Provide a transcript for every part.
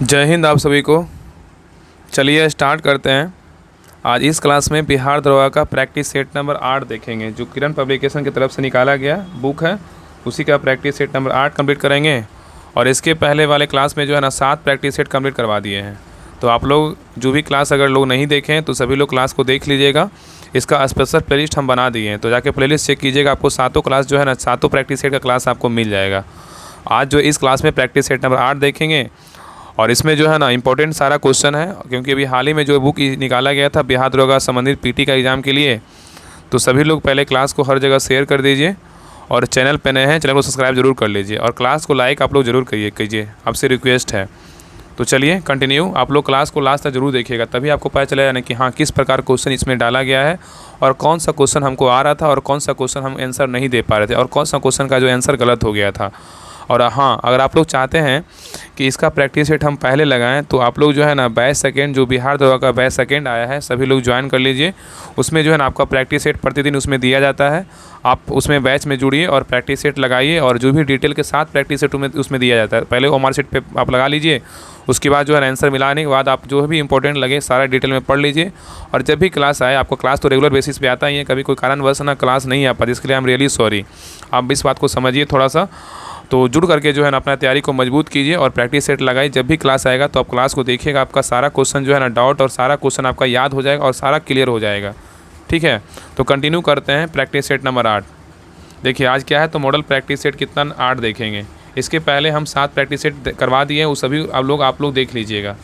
जय हिंद आप सभी को। चलिए स्टार्ट करते हैं। आज इस क्लास में बिहार दरोगा का प्रैक्टिस सेट नंबर 8 देखेंगे, जो किरण पब्लिकेशन की तरफ से निकाला गया बुक है, उसी का प्रैक्टिस सेट नंबर 8 कंप्लीट करेंगे। और इसके पहले वाले क्लास में जो है ना 7 प्रैक्टिस सेट कंप्लीट करवा दिए हैं। तो आप लोग जो भी क्लास अगर लोग नहीं देखें तो सभी लोग क्लास को देख लीजिएगा। इसका स्पेशल प्लेलिस्ट हम बना दिए हैं, तो जाके प्लेलिस्ट चेक कीजिएगा, आपको सातों क्लास जो है ना सातों प्रैक्टिस सेट का क्लास आपको मिल जाएगा। आज जो इस क्लास में प्रैक्टिस सेट नंबर 8 देखेंगे, और इसमें जो है ना इंपॉर्टेंट सारा क्वेश्चन है, क्योंकि अभी हाल ही में जो बुक निकाला गया था बिहार दरोगा संबंधित पीटी का एग्ज़ाम के लिए। तो सभी लोग पहले क्लास को हर जगह शेयर कर दीजिए, और चैनल पे नए हैं चैनल को सब्सक्राइब जरूर कर लीजिए, और क्लास को लाइक आप लोग जरूर कीजिए, आपसे रिक्वेस्ट है। तो चलिए कंटिन्यू, आप लोग क्लास को लास्ट तक जरूर देखिएगा, तभी आपको पता चलेगा ना कि हाँ किस प्रकार क्वेश्चन इसमें डाला गया है, और कौन सा क्वेश्चन हमको आ रहा था और कौन सा क्वेश्चन हम आंसर नहीं दे पा रहे थे, और कौन सा क्वेश्चन का जो आंसर गलत हो गया था। और हाँ, अगर आप लोग चाहते हैं कि इसका प्रैक्टिस सेट हम पहले लगाएं, तो आप लोग जो है ना बैच सेकेंड, जो बिहार दरोगा का बैच सेकेंड आया है, सभी लोग ज्वाइन कर लीजिए। उसमें जो है ना आपका प्रैक्टिस सेट प्रतिदिन उसमें दिया जाता है। आप उसमें बैच में जुड़िए और प्रैक्टिस सेट लगाइए, और जो भी डिटेल के साथ प्रैक्टिस सेट उसमें दिया जाता है, पहले ओमआर सेट पे आप लगा लीजिए। उसके बाद जो है आंसर मिलाने के बाद आप जो भी इंपॉर्टेंट लगे सारा डिटेल में पढ़ लीजिए। और जब भी क्लास आए, आपको क्लास तो रेगुलर बेसिस पे आता ही है, कभी कोई कारणवश ना क्लास नहीं आ पाती, इसके लिए आई एम रियली सॉरी। आप इस बात को समझिए थोड़ा सा। तो जुड़ करके जो है ना अपना तैयारी को मजबूत कीजिए और प्रैक्टिस सेट लगाइए। जब भी क्लास आएगा तो आप क्लास को देखिएगा, आपका सारा क्वेश्चन जो है ना डाउट और सारा क्वेश्चन आपका याद हो जाएगा और सारा क्लियर हो जाएगा। ठीक है, तो कंटिन्यू करते हैं प्रैक्टिस सेट नंबर 8। देखिए आज क्या है, तो मॉडल प्रैक्टिस सेट कितना 8 देखेंगे। इसके पहले हम 7 प्रैक्टिस सेट करवा दिए हैं, वो सभी आप लोग देख लीजिएगा।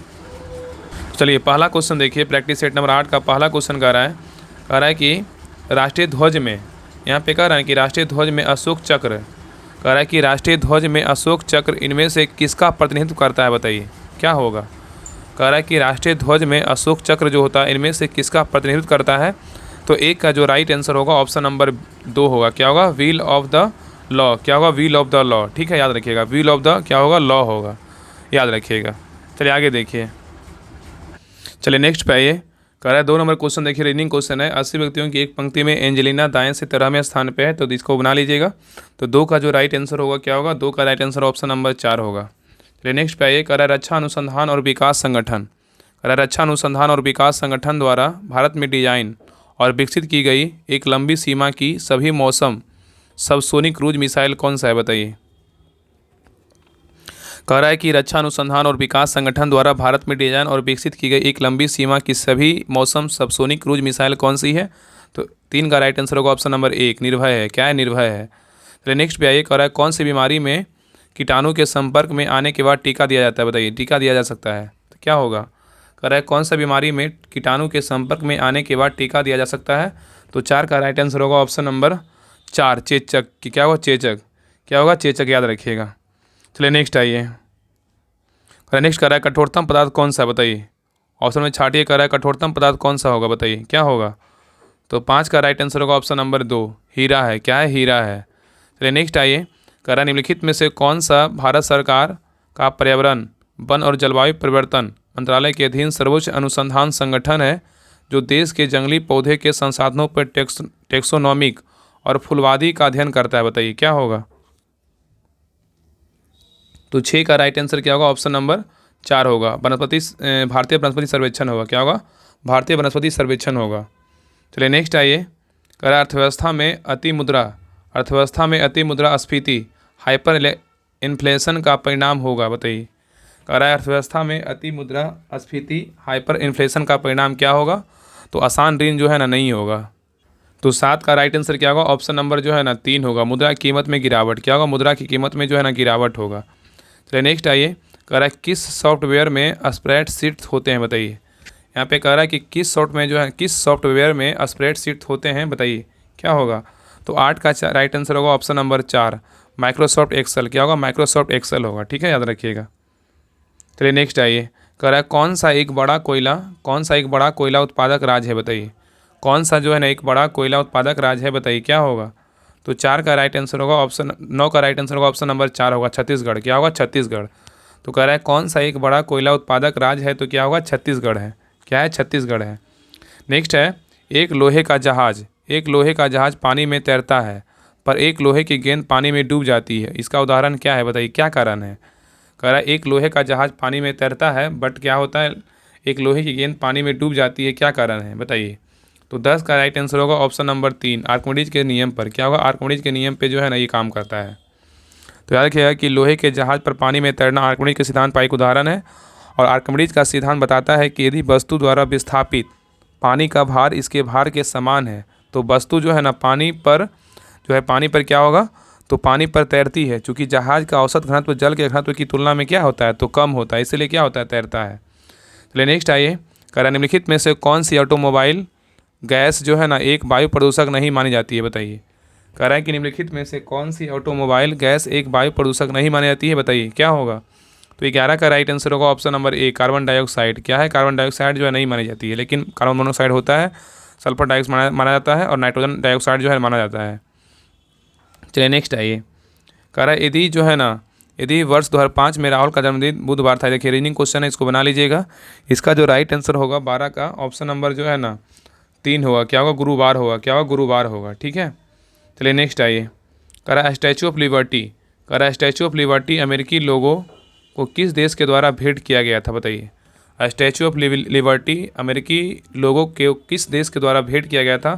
चलिए पहला क्वेश्चन देखिए, प्रैक्टिस सेट नंबर 8 का पहला क्वेश्चन कह रहा है कि राष्ट्रीय ध्वज में, यहाँ पे कह रहा है कि राष्ट्रीय ध्वज में अशोक चक्र, कह रहा है कि राष्ट्रीय ध्वज में अशोक चक्र इनमें से किसका प्रतिनिधित्व करता है, बताइए क्या होगा। कह रहा है कि राष्ट्रीय ध्वज में अशोक चक्र जो होता है इनमें से किसका प्रतिनिधित्व करता है। तो एक का जो राइट आंसर होगा ऑप्शन नंबर 2 होगा। क्या होगा, व्हील ऑफ द लॉ। क्या होगा, व्हील ऑफ द लॉ। ठीक है, याद रखिएगा, व्हील ऑफ द क्या होगा, लॉ होगा, याद रखिएगा। चलिए आगे देखिए। चलिए नेक्स्ट पे आइए। कह रहा है 2 नंबर क्वेश्चन देखिए, रीडिंग क्वेश्चन है। 80 व्यक्तियों की एक पंक्ति में एंजेलिना दाएं से 13वें स्थान पे है, तो इसको बना लीजिएगा। तो 2 का जो राइट आंसर होगा क्या होगा, 2 का राइट आंसर ऑप्शन नंबर 4 होगा। चलिए नेक्स्ट पे आइए। कह रहा है रक्षा अनुसंधान और विकास संगठन, कह रहा है रक्षा अनुसंधान और विकास संगठन द्वारा भारत में डिजाइन और विकसित की गई एक लंबी सीमा की सभी मौसम सबसोनिक क्रूज मिसाइल कौन सा है, बताइए। कह रहा है कि रक्षा अनुसंधान और विकास संगठन द्वारा भारत में डिजाइन और विकसित की गई एक लंबी सीमा की सभी मौसम सबसोनिक क्रूज मिसाइल कौन सी है। तो 3 का राइट आंसर होगा ऑप्शन नंबर 1, निर्भय है। क्या है, निर्भय है। चलिए नेक्स्ट पे आइए। कह रहा है कौन सी बीमारी में कीटाणु के संपर्क में आने के बाद टीका दिया जाता है, बताइए। टीका दिया जा सकता है तो क्या होगा। कह रहा है कौन सा बीमारी में कीटाणु के संपर्क में आने के बाद टीका दिया जा सकता है। तो 4 का राइट आंसर होगा ऑप्शन नंबर 4, चेचक। कि क्या होगा, चेचक। क्या होगा, चेचक, याद रखिएगा। चलिए नेक्स्ट आइए। नेक्स्ट कर रहा है कठोरतम पदार्थ कौन सा है, बताइए। ऑप्शन में छाटिए। कर रहा है कठोरतम पदार्थ कौन सा होगा, बताइए क्या होगा। तो 5 का राइट आंसर होगा ऑप्शन नंबर 2, हीरा है। क्या है, हीरा है। चलिए नेक्स्ट आइए। कह रहा है निम्नलिखित में से कौन सा भारत सरकार का पर्यावरण, वन और जलवायु परिवर्तन मंत्रालय के अधीन सर्वोच्च अनुसंधान संगठन है, जो देश के जंगली पौधे के संसाधनों पर टेक्सोनोमिक और फूलवादी का अध्ययन करता है, बताइए क्या होगा। तो 6 का राइट आंसर क्या होगा, ऑप्शन नंबर 4 होगा, भारतीय वनस्पति सर्वेक्षण होगा। क्या होगा, भारतीय वनस्पति सर्वेक्षण होगा। चलिए नेक्स्ट आइए। कह रहा है अर्थव्यवस्था में अति मुद्रास्फीति हाइपर इन्फ्लेशन का परिणाम होगा, बताइए। कह रहा है अर्थव्यवस्था में अति मुद्रास्फीति हाइपर इन्फ्लेशन का परिणाम क्या होगा। तो आसान ऋण जो है ना नहीं होगा। तो 7 का राइट आंसर क्या होगा, ऑप्शन नंबर जो है ना 3 होगा, मुद्रा की कीमत में गिरावट। क्या होगा, मुद्रा की कीमत में जो है ना गिरावट होगा। चलिए नेक्स्ट आइए। कह रहा है किस सॉफ्टवेयर में स्प्रेडशीट होते हैं, बताइए। यहाँ पे कह रहा है कि किस सॉफ्टवेयर में स्प्रेडशीट होते हैं, बताइए क्या होगा। तो 8 का राइट आंसर होगा ऑप्शन नंबर 4, माइक्रोसॉफ्ट एक्सेल। क्या होगा, माइक्रोसॉफ्ट एक्सेल होगा। ठीक है, याद रखिएगा। चलिए नेक्स्ट आइए। कह रहा है कौन सा एक बड़ा कोयला उत्पादक राज्य है, बताइए। कौन सा जो है ना एक बड़ा कोयला उत्पादक राज्य है, बताइए क्या होगा। तो 4 का राइट आंसर होगा ऑप्शन 9 का राइट आंसर होगा ऑप्शन नंबर 4 होगा, छत्तीसगढ़। क्या होगा, छत्तीसगढ़। तो कह रहा है कौन सा एक बड़ा कोयला उत्पादक राज्य है, तो क्या होगा, छत्तीसगढ़ है। क्या है, छत्तीसगढ़ है। नेक्स्ट है एक लोहे का जहाज पानी में तैरता है पर एक लोहे की गेंद पानी में डूब जाती है, इसका उदाहरण क्या है, बताइए क्या कारण है। कह रहा है एक लोहे का जहाज पानी में तैरता है, बट क्या होता है, एक लोहे की गेंद पानी में डूब जाती है, क्या कारण है बताइए। तो 10 का राइट आंसर होगा ऑप्शन नंबर 3, आर्किमिडीज के नियम पर। क्या होगा, आर्किमिडीज के नियम पे जो है ना ये काम करता है। तो याद रखिएगा कि लोहे के जहाज पर पानी में तैरना आर्किमिडीज के सिद्धांत का एक उदाहरण है। और आर्किमिडीज का सिद्धांत बताता है कि यदि वस्तु द्वारा विस्थापित पानी का भार इसके भार के समान है, तो वस्तु जो है ना पानी पर क्या होगा, तो पानी पर तैरती है। चूँकि जहाज का औसत घनत्व जल के घनत्व की तुलना में क्या होता है, तो कम होता है, इसलिए क्या होता है, तैरता है। चलिए नेक्स्ट आइए। कह रहा है निम्नलिखित में से कौन सी ऑटोमोबाइल गैस जो है ना एक वायु प्रदूषक नहीं मानी जाती है, बताइए। कह रहा है कि निम्नलिखित में से कौन सी ऑटोमोबाइल गैस एक वायु प्रदूषक नहीं मानी जाती है, बताइए क्या होगा। तो 11 का राइट आंसर होगा option number A, carbon dioxide. क्या है, कार्बन डाइऑक्साइड जो है नहीं मानी जाती है, लेकिन कार्बन मोनोऑक्साइड होता है, सल्फर डाइऑक्साइड माना जाता है, और नाइट्रोजन डाइऑक्साइड जो है माना जाता है। चलिए नेक्स्ट आइए। कह रहा है यदि वर्ष 2005 में राहुल का जन्मदिन बुधवार था, देखिए रीजनिंग क्वेश्चन है, इसको बना लीजिएगा। इसका जो राइट आंसर होगा 12 का ऑप्शन नंबर जो है ना 3 होगा। क्या होगा, गुरुवार होगा। क्या होगा, गुरुवार होगा, ठीक है। चलिए नेक्स्ट आइए। कह रहा है स्टैचू ऑफ लिबर्टी। कह रहा है स्टैचू ऑफ लिबर्टी अमेरिकी लोगों को किस देश के द्वारा भेंट किया गया था, बताइए। स्टैचू ऑफ लिबर्टी अमेरिकी लोगों के किस देश के द्वारा भेंट किया गया था।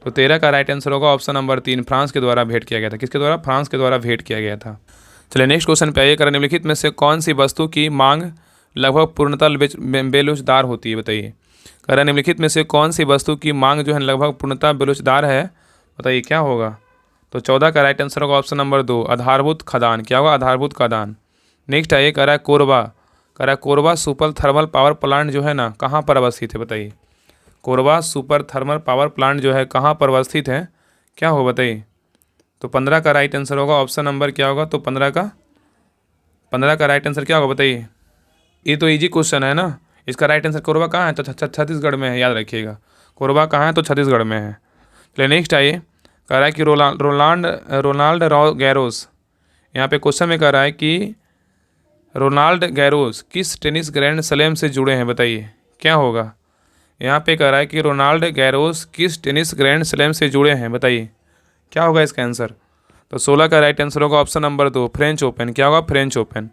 तो 13 का राइट आंसर होगा ऑप्शन नंबर 3, फ्रांस के द्वारा भेंट किया गया था। किसके द्वारा, फ्रांस के द्वारा भेंट किया गया था। चलिए नेक्स्ट क्वेश्चन पे आइए। निम्नलिखित में से कौन सी वस्तु की मांग लगभग पूर्णतः बेलोचदार होती है, बताइए। कह रहा है निम्नलिखित में से कौन सी वस्तु की मांग जो है लगभग पूर्णतः बेलोचदार है, बताइए क्या होगा। तो 14 का राइट आंसर होगा ऑप्शन नंबर 2, आधारभूत खदान। क्या होगा, आधारभूत खदान। नेक्स्ट आइए। कह रहा है कोरबा। कह रहा है Korba super thermal power plant जो है ना कहाँ पर अवस्थित है, बताइए। Korba super thermal power plant जो है कहाँ पर अवस्थित है, क्या होगा बताइए। तो 15 का राइट आंसर होगा ऑप्शन नंबर क्या होगा, तो 15 का राइट आंसर क्या होगा, बताइए। ये तो इजी क्वेश्चन है ना। इसका राइट आंसर कोरबा कहाँ है, तो छत्तीसगढ़ में है, याद रखिएगा। कोरबा कहाँ है, तो छत्तीसगढ़ में है। चलिए नेक्स्ट आइए। कह रहा है कि रोनाल्ड गैरोस। यहाँ पे क्वेश्चन में कह रहा है कि रोनाल्ड गैरोस किस टेनिस ग्रैंड स्लैम से जुड़े हैं, बताइए क्या होगा। यहाँ पे कह रहा है कि रोनाल्ड गैरोस किस टेनिस ग्रैंड स्लैम से जुड़े हैं, बताइए क्या होगा इसका आंसर। तो 16 का राइट आंसर होगा ऑप्शन नंबर 2, फ्रेंच ओपन। क्या होगा, फ्रेंच ओपन।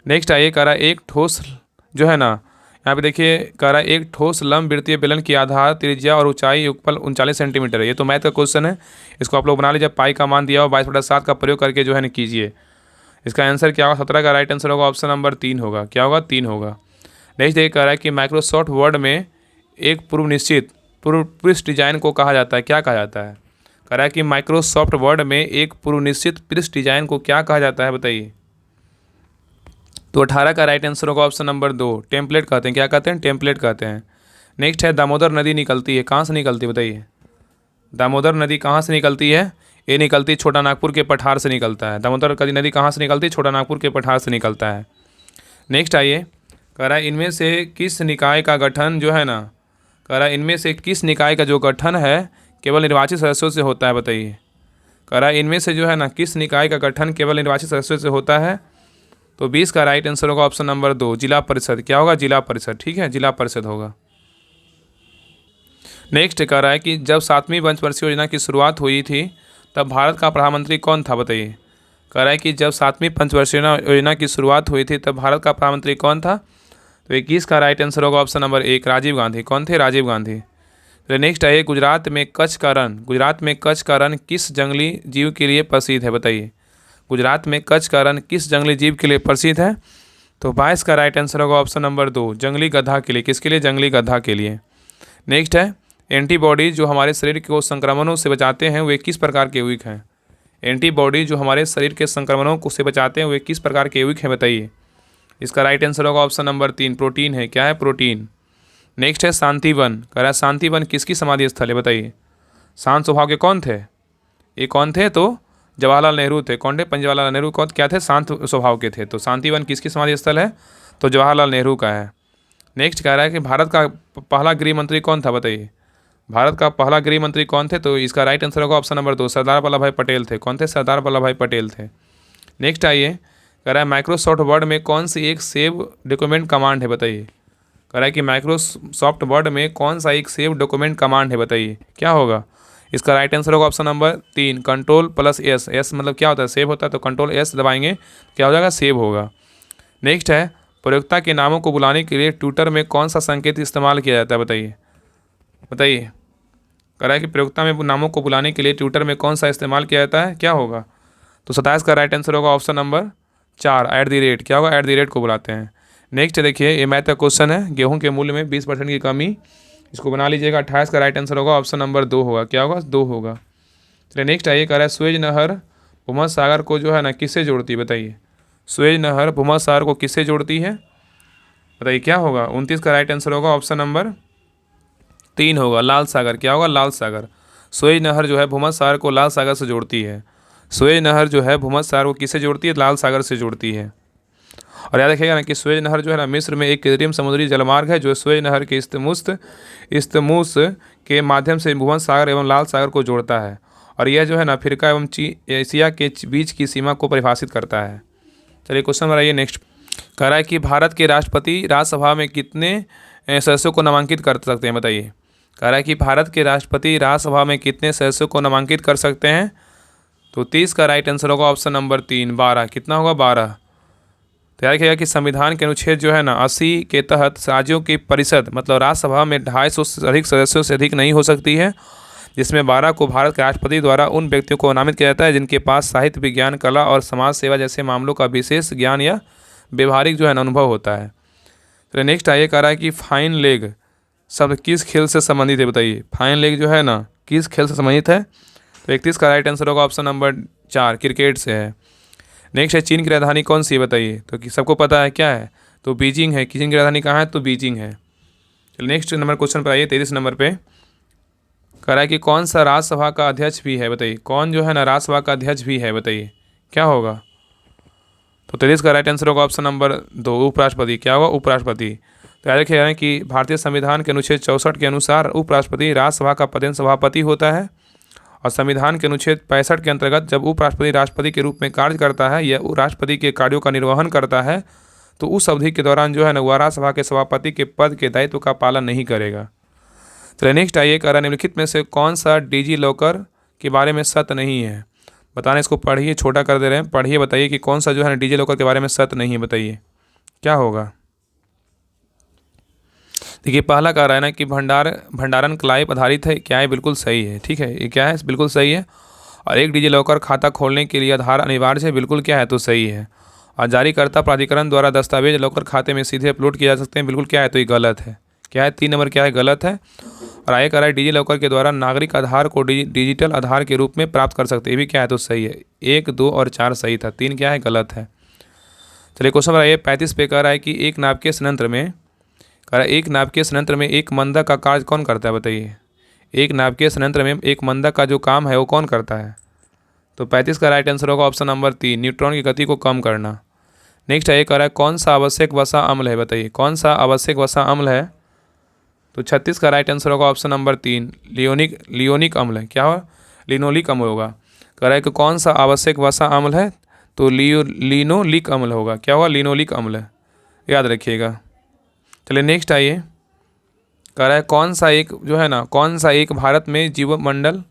नेक्स्ट आइए। कह रहा है एक ठोस जो है ना, यहाँ पे देखिए कह रहा है एक ठोस लंबवृत्तीय बेलन की आधार त्रिज्या और ऊंचाई युगफल 39 सेंटीमीटर है। ये तो मैथ का क्वेश्चन है, इसको आप लोग बना लीजिए। पाई का मान दिया हो 22/7 का प्रयोग करके जो है ना कीजिए। इसका आंसर क्या होगा, 17 का राइट आंसर होगा ऑप्शन नंबर 3 होगा। क्या होगा, 3 होगा। नेक्स्ट ये कह रहा है कि माइक्रोसॉफ्ट वर्ड में एक पूर्व पृष्ठ डिजाइन को कहा जाता है, क्या कहा जाता है। कह रहा है कि माइक्रोसॉफ्ट वर्ड में एक पूर्व निश्चित पृष्ठ डिजाइन को क्या कहा जाता है, बताइए। तो 18 का राइट आंसर होगा ऑप्शन नंबर 2, टेम्पलेट कहते हैं। क्या कहते हैं, टेम्पलेट कहते हैं। नेक्स्ट है दामोदर नदी निकलती है, कहाँ से निकलती है, बताइए। दामोदर नदी कहाँ से निकलती है, ये निकलती है छोटा नागपुर के पठार से निकलता है। दामोदर नदी कहाँ से निकलती है, छोटा नागपुर के पठार से निकलता है। नेक्स्ट आइए। कह रहा है इनमें से किस निकाय का गठन जो है ना, कह रहा है इनमें से किस निकाय का जो गठन है केवल निर्वाचित सदस्यों से होता है, बताइए। कह रहा है इनमें से जो है ना किस निकाय का गठन केवल निर्वाचित सदस्यों से होता है। तो 20 का राइट आंसर होगा ऑप्शन नंबर 2, जिला परिषद। क्या होगा, जिला परिषद, ठीक है, जिला परिषद होगा। नेक्स्ट कह रहा है कि जब 7वीं पंचवर्षीय योजना की शुरुआत हुई थी तब भारत का प्रधानमंत्री कौन था, बताइए। कह रहा है कि जब 7वीं पंचवर्षीय योजना की शुरुआत हुई थी तब भारत का प्रधानमंत्री कौन था। तो 21 का राइट आंसर होगा ऑप्शन नंबर 1, राजीव गांधी। कौन थे, राजीव गांधी। तो नेक्स्ट आइए। गुजरात में कच्छ का रण किस जंगली जीव के लिए प्रसिद्ध है, बताइए। गुजरात में कच्छ का रण किस जंगली जीव के लिए प्रसिद्ध है। तो 22 का राइट आंसर होगा ऑप्शन नंबर 2, जंगली गधा के लिए। किसके लिए, जंगली गधा के लिए। नेक्स्ट है एंटीबॉडी जो हमारे शरीर को संक्रमणों से बचाते हैं वे किस प्रकार के यौगिक हैं। एंटीबॉडी जो हमारे शरीर के संक्रमणों को से बचाते हैं वे किस प्रकार के यौगिक हैं, बताइए। इसका राइट आंसर होगा ऑप्शन नंबर 3, प्रोटीन है। क्या है, प्रोटीन। नेक्स्ट है शांतिवन। कह रहा है शांतिवन किसकी समाधि स्थल है, बताइए। शांत स्वभाव के कौन थे, ये कौन थे, तो जवाहरलाल नेहरू थे। कौन थे, पंडित जवाहरलाल नेहरू कौन क्या थे, शांत स्वभाव के थे। तो शांतिवन किसकी समाधि स्थल है, तो जवाहरलाल नेहरू का है। नेक्स्ट कह रहा है कि भारत का पहला गृह मंत्री कौन था, बताइए। भारत का पहला गृह मंत्री कौन थे। तो इसका राइट आंसर होगा ऑप्शन नंबर 2, सरदार वल्लभ भाई पटेल थे। कौन थे, सरदार वल्लभ भाई पटेल थे। नेक्स्ट आइए। कह रहा है माइक्रोसॉफ्ट वर्ड में कौन सी एक सेव डॉक्यूमेंट कमांड है, बताइए। कह रहा है कि माइक्रोसॉफ्ट वर्ड में कौन सा एक सेव डॉक्यूमेंट कमांड है, बताइए क्या होगा। इसका राइट आंसर होगा ऑप्शन नंबर 3, Ctrl+S। एस मतलब क्या होता है, सेव होता है, तो Ctrl+S दबाएंगे क्या हो जाएगा, सेव होगा। नेक्स्ट है, प्रयोक्ता के नामों को बुलाने के लिए ट्विटर में कौन सा संकेत इस्तेमाल किया जाता है, बताइए बताइए। कह रहा है कि प्रयोक्ता में नामों को बुलाने के लिए ट्विटर में कौन सा इस्तेमाल किया जाता है, क्या होगा? तो 27 का राइट आंसर होगा ऑप्शन नंबर 4, @। क्या होगा? @ को बुलाते हैं। नेक्स्ट देखिए, ये मैथ का क्वेश्चन है, गेहूं के मूल्य में 20% की कमी, इसको बना लीजिएगा। 28 का राइट आंसर होगा ऑप्शन नंबर 2 होगा। क्या होगा? 2 होगा। चलिए नेक्स्ट आइए, कह रहा है सुएज नहर भूमध्य सागर को जो है ना किससे जोड़ती है, बताइए। सुएज नहर भूमध्य सागर को किससे जोड़ती है, बताइए क्या होगा? 29 का राइट आंसर होगा ऑप्शन नंबर 3 होगा, लाल सागर। क्या होगा? लाल सागर। सुएज नहर जो है भूमध्य सागर को लाल सागर से जोड़ती है। सुएज नहर जो है भूमध्य सागर को किससे जोड़ती है? लाल सागर से जोड़ती है। और याद रखिएगा ना कि सुएज नहर जो है ना मिस्र में एक कृत्रिम समुद्री जलमार्ग है जो सुएज नहर के इस्तमुस के माध्यम से भूमध्य सागर एवं लाल सागर को जोड़ता है। और यह जो है ना अफ्रीका एवं एशिया के बीच की सीमा को परिभाषित करता है। चलिए क्वेश्चन बनाइए नेक्स्ट। कह रहा है कि भारत के राष्ट्रपति राज्यसभा में कितने सदस्यों को नामांकित कर सकते हैं, बताइए। कह रहा है कि भारत के राष्ट्रपति राज्यसभा में कितने सदस्यों को नामांकित कर सकते हैं? तो 30 का राइट आंसर होगा ऑप्शन नंबर 3, 12। कितना होगा? 12। तो याद रखिएगा कि संविधान के अनुच्छेद जो है ना 80 के तहत राज्यों की परिषद मतलब राज्यसभा में 250 से अधिक सदस्यों से अधिक नहीं हो सकती है, जिसमें 12 को भारत के राष्ट्रपति द्वारा उन व्यक्तियों को नामित किया जाता है जिनके पास साहित्य, विज्ञान, कला और समाज सेवा जैसे मामलों का विशेष ज्ञान या व्यवहारिक जो है ना अनुभव होता है। तो नेक्स्ट आइए, कह रहा है कि फाइन लेग शब्द किस खेल से संबंधित है, बताइए। फाइन लेग जो है ना किस खेल से संबंधित है? तो 31 का राइट आंसर होगा ऑप्शन नंबर 4, क्रिकेट से है। नेक्स्ट है, चीन की राजधानी कौन सी है, बताइए। तो सबको पता है क्या है? तो बीजिंग है। चीन की राजधानी कहाँ है? तो बीजिंग है। चलिए नेक्स्ट नंबर क्वेश्चन पर आइए, 23 नंबर पे। कह रहा है कि कौन सा राज्यसभा का अध्यक्ष भी है, बताइए। कौन जो है ना राज्यसभा का अध्यक्ष भी है, बताइए क्या होगा? तो 23 का राइट आंसर होगा ऑप्शन नंबर 2, उपराष्ट्रपति। क्या होगा? उपराष्ट्रपति। तो याद रखिए कि भारतीय संविधान के अनुच्छेद 64 के अनुसार उपराष्ट्रपति राज्यसभा का पदेन सभापति होता है। और संविधान के अनुच्छेद 65 के अंतर्गत जब उपराष्ट्रपति राष्ट्रपति के रूप में कार्य करता है या राष्ट्रपति के कार्यों का निर्वहन करता है तो उस अवधि के दौरान जो है ना वह राज्यसभा के सभापति के पद के दायित्व का पालन नहीं करेगा। तो नेक्स्ट आइए, कह रहा निम्नलिखित में से कौन सा डिजी लॉकर के बारे में सत्य नहीं है, बताना। इसको पढ़िए, छोटा कर दे रहे हैं, पढ़िए बताइए कि कौन सा जो है ना डिजी लॉकर के बारे में सत्य नहीं है, बताइए क्या होगा। देखिए पहला कह रहा है ना कि भंडारण क्लाइव आधारित है। क्या है? बिल्कुल सही है। ठीक है, ये क्या है? बिल्कुल सही है। और एक डिजी लॉकर खाता खोलने के लिए आधार अनिवार्य है। बिल्कुल क्या है? तो सही है। और जारीकर्ता प्राधिकरण द्वारा दस्तावेज लॉकर खाते में सीधे अपलोड किए जा सकते हैं। बिल्कुल क्या है? तो ये गलत है। क्या है? 3 नंबर क्या है? गलत है। और आगे कह रहा है डिजी लॉकर के द्वारा नागरिक आधार को डिजिटल आधार के रूप में प्राप्त कर सकते हैं। ये भी क्या है? तो सही है। 1, 2 और 4 सही था, 3 क्या है? गलत है। चलिए क्वेश्चन नंबर 35 पे कह रहा है कि एक नाभिकीय संयंत्र में एक नाभिकीय संयंत्र में एक मंदक का कार्य कौन करता है, बताइए। एक नाभिकीय संयंत्र में एक मंदक का जो काम है वो कौन करता है? तो 35 का राइट आंसर होगा ऑप्शन नंबर 3, न्यूट्रॉन की गति को कम करना। नेक्स्ट है, ये कह रहा है कौन सा आवश्यक वसा अम्ल है, बताइए कौन सा आवश्यक वसा अम्ल है। तो 36 का राइट आंसर होगा ऑप्शन नंबर 3, लियोनिक अम्ल है। क्या होगा? लिनोलिक अम्ल होगा। कह रहा है कि कौन सा आवश्यक वसा अम्ल है? तो लिनोलिक अम्ल होगा। क्या होगा? लिनोलिक अम्ल, याद रखिएगा। चलिए नेक्स्ट आइए, कह रहा है कौन सा एक जो है ना कौन सा एक भारत में जीवमंडल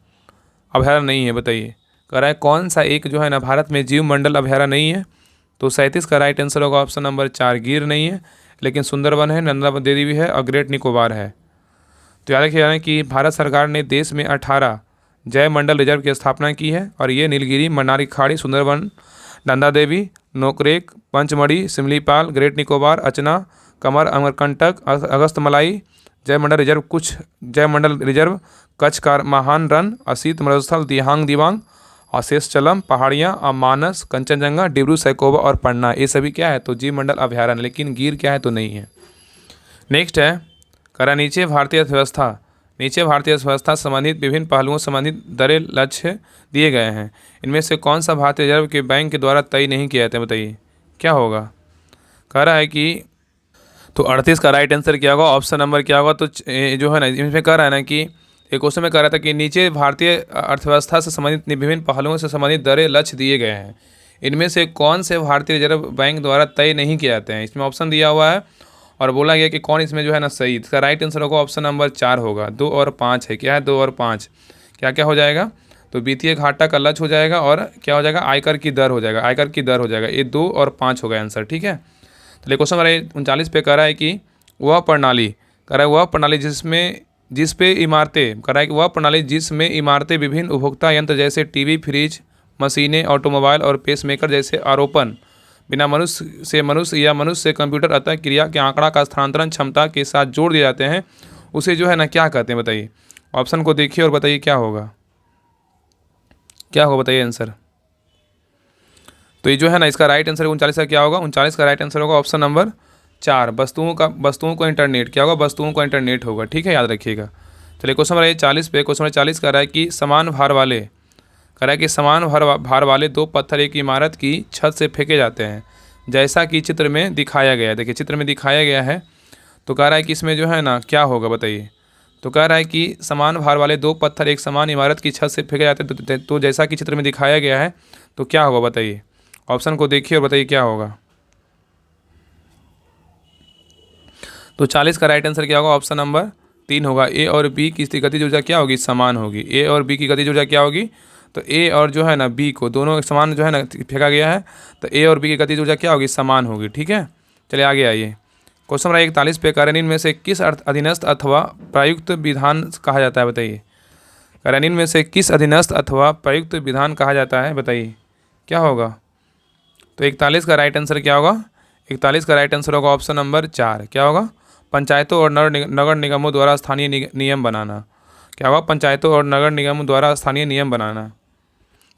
अभयारण्य नहीं है, बताइए। कह रहा है कौन सा एक जो है ना भारत में जीवमंडल अभयारण्य नहीं है। तो 37 का राइट आंसर होगा ऑप्शन नंबर 4, गिर नहीं है, लेकिन सुंदरबन है, नंदा देवी है और ग्रेट निकोबार है। तो याद रखिए कि भारत सरकार ने देश में 18 जैव मंडल रिजर्व की स्थापना की है और ये नीलगिरी, मन्नार खाड़ी, सुंदरबन, नंदा देवी, नोकरेक, पंचमढ़ी, सिमलीपाल, ग्रेट निकोबार, अचना, कमर, अमरकंटक, अगस्तमलाई जैव मंडल रिजर्व, कुछ जैव मंडल रिजर्व, कच्छ का महान रन, असीत मरुस्थल, दिहांग दिबांग, अशेषचलम पहाड़ियाँ, मानस, कंचनजंगा, डिब्रू सैकोवा और पन्ना, ये सभी क्या है? तो जीव मंडल अभयारण्य, लेकिन गिर क्या है? तो नहीं है। नेक्स्ट है, करा नीचे भारतीय अर्थव्यवस्था संबंधित विभिन्न पहलुओं संबंधित दरें लक्ष्य दिए गए हैं। इनमें से कौन सा भारतीय रिजर्व के बैंक के द्वारा तय नहीं किया जाता है, बताइए क्या होगा। कह रहा है कि तो 38 का राइट आंसर क्या होगा? ऑप्शन नंबर क्या होगा? तो जो है ना इसमें कह रहा है ना कि एक क्वेश्चन में कह रहा था कि नीचे भारतीय अर्थव्यवस्था से संबंधित विभिन्न पहलुओं से संबंधित दरें लक्ष्य दिए गए हैं। इनमें से कौन से भारतीय रिजर्व बैंक द्वारा तय नहीं किए जाते हैं। इसमें ऑप्शन दिया हुआ है और बोला गया कि कौन इसमें जो है ना सही। इसका राइट आंसर होगा ऑप्शन नंबर 4 होगा। 2 और 5 है। क्या है? 2 और 5 क्या क्या हो जाएगा? तो वित्तीय घाटा का लक्ष्य हो जाएगा और क्या हो जाएगा? आयकर की दर हो जाएगा। आयकर की दर हो जाएगा। ये 2 और 5 होगा आंसर। ठीक है, चलिए क्वेश्चन नंबर 39 पे कह रहा है कि वह प्रणाली, कह रहा है वह प्रणाली जिस पे इमारतें, कह रहा है कि वह प्रणाली जिसमें इमारतें विभिन्न उपभोक्ता यंत्र जैसे टीवी, फ्रिज, मशीनें, ऑटोमोबाइल और पेसमेकर जैसे आरोपण बिना मनुष्य या मनुष्य से कंप्यूटर अतः क्रिया के आंकड़ा का स्थानांतरण क्षमता के साथ जोड़ दिए जाते हैं, उसे जो है ना क्या कहते हैं बताइए। ऑप्शन को देखिए और बताइए क्या होगा, क्या होगा बताइए आंसर। तो ये जो है ना इसका राइट आंसर 39 का क्या होगा, 39 का राइट आंसर होगा ऑप्शन नंबर 4, वस्तुओं को इंटरनेट क्या होगा, वस्तुओं को इंटरनेट होगा। ठीक है, याद रखिएगा। चलिए क्वेश्चन नंबर 40 पे, क्वेश्चन नंबर 40 कह रहा है कि समान भार वाले, कह रहा है कि समान भार वाले 2 पत्थर एक इमारत की छत से फेंके जाते हैं जैसा कि चित्र में दिखाया गया है। देखिए चित्र में दिखाया गया है, तो कह रहा है कि इसमें जो है ना क्या होगा बताइए। तो कह रहा है कि समान भार वाले 2 पत्थर एक समान इमारत की छत से फेंके जाते हैं, तो जैसा कि चित्र में दिखाया गया है, तो क्या होगा बताइए। ऑप्शन को देखिए और बताइए क्या होगा। तो 40 का राइट आंसर क्या होगा, ऑप्शन नंबर 3 होगा। ए और बी की गतिज ऊर्जा क्या होगी, समान होगी। ए और बी की गतिज ऊर्जा क्या होगी, तो ए और जो है ना बी को दोनों समान जो है ना फेंका गया है, तो ए और बी की गतिज ऊर्जा क्या होगी, समान होगी। ठीक है, चलिए आगे आइए। क्वेश्चन नंबर 41 पे कार्यान्वयन में से किस अधीनस्थ अथवा प्रयुक्त विधान कहा जाता है बताइए। कार्यान्वयन में से किस अधीनस्थ अथवा प्रयुक्त विधान कहा जाता है बताइए, क्या होगा। तो 41 का राइट आंसर क्या होगा, 41 का राइट आंसर होगा ऑप्शन नंबर 4, क्या होगा, पंचायतों और नगर निगमों द्वारा स्थानीय नियम बनाना। क्या होगा, पंचायतों और नगर निगमों द्वारा स्थानीय नियम बनाना।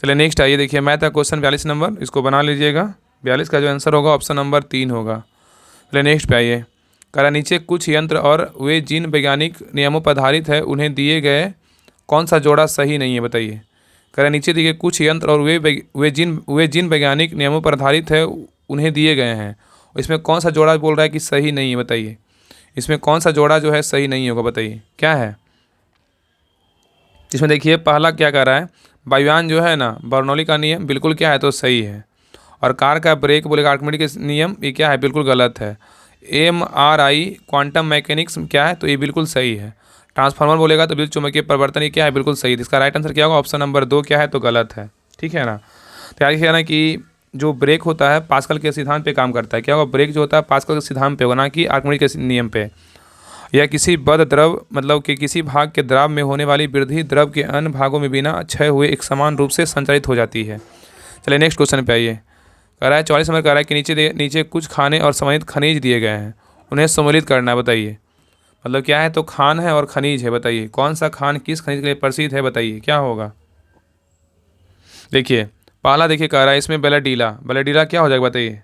चलिए नेक्स्ट आइए, देखिए मैथ का क्वेश्चन 42 नंबर, इसको बना लीजिएगा। 42 का जो आंसर होगा ऑप्शन नंबर 3 होगा। चलिए नेक्स्ट पे आइए। करा नीचे कुछ यंत्र और वे जिन वैज्ञानिक नियमों पर आधारित है उन्हें दिए गए कौन सा जोड़ा सही नहीं है बताइए। करा नीचे दिए कुछ यंत्र और वे जिन वैज्ञानिक नियमों पर आधारित है उन्हें दिए गए हैं, इसमें कौन सा जोड़ा बोल रहा है कि सही नहीं है बताइए। इसमें कौन सा जोड़ा जो है सही नहीं होगा बताइए, क्या है। इसमें देखिए पहला क्या कह रहा है, वायुयान जो है ना बर्नौली का नियम बिल्कुल क्या है तो सही है, और कार का ब्रेक बोलेगा आर्किमिडीज के नियम ये क्या है बिल्कुल गलत है। MRI क्वांटम मैकेनिक्स क्या है तो ये बिल्कुल सही है। ट्रांसफार्मर बोलेगा तो विद्युत चुम्बकीय परिवर्तन ये क्या है बिल्कुल सही है। इसका राइट आंसर क्या होगा, ऑप्शन नंबर 2 क्या है तो गलत है। ठीक है ना, तो याद रखिएगा ना कि जो ब्रेक होता है पास्कल के सिद्धांत पे काम करता है। क्या होगा, ब्रेक जो होता है पास्कल के सिद्धांत पे होगा, ना कि आर्किमिडीज के नियम पे। या किसी बद्ध द्रव मतलब कि किसी भाग के द्राव में होने वाली वृद्धि द्रव के अन्य भागों में बिना क्षय हुए एक समान रूप से संचालित हो जाती है। चलिए नेक्स्ट क्वेश्चन पे आइए। कह रहा है 44 नंबर कह रहा है कि नीचे कुछ खाने और सम्मिलित खनिज दिए गए हैं, उन्हें सम्मिलित करना है बताइए। मतलब क्या है तो खान है और खनिज है, बताइए कौन सा खान किस खनिज के लिए प्रसिद्ध है बताइए क्या होगा। देखिए पहला देखिए कह रहा है इसमें बेलेडीला क्या हो जाएगा बताइए।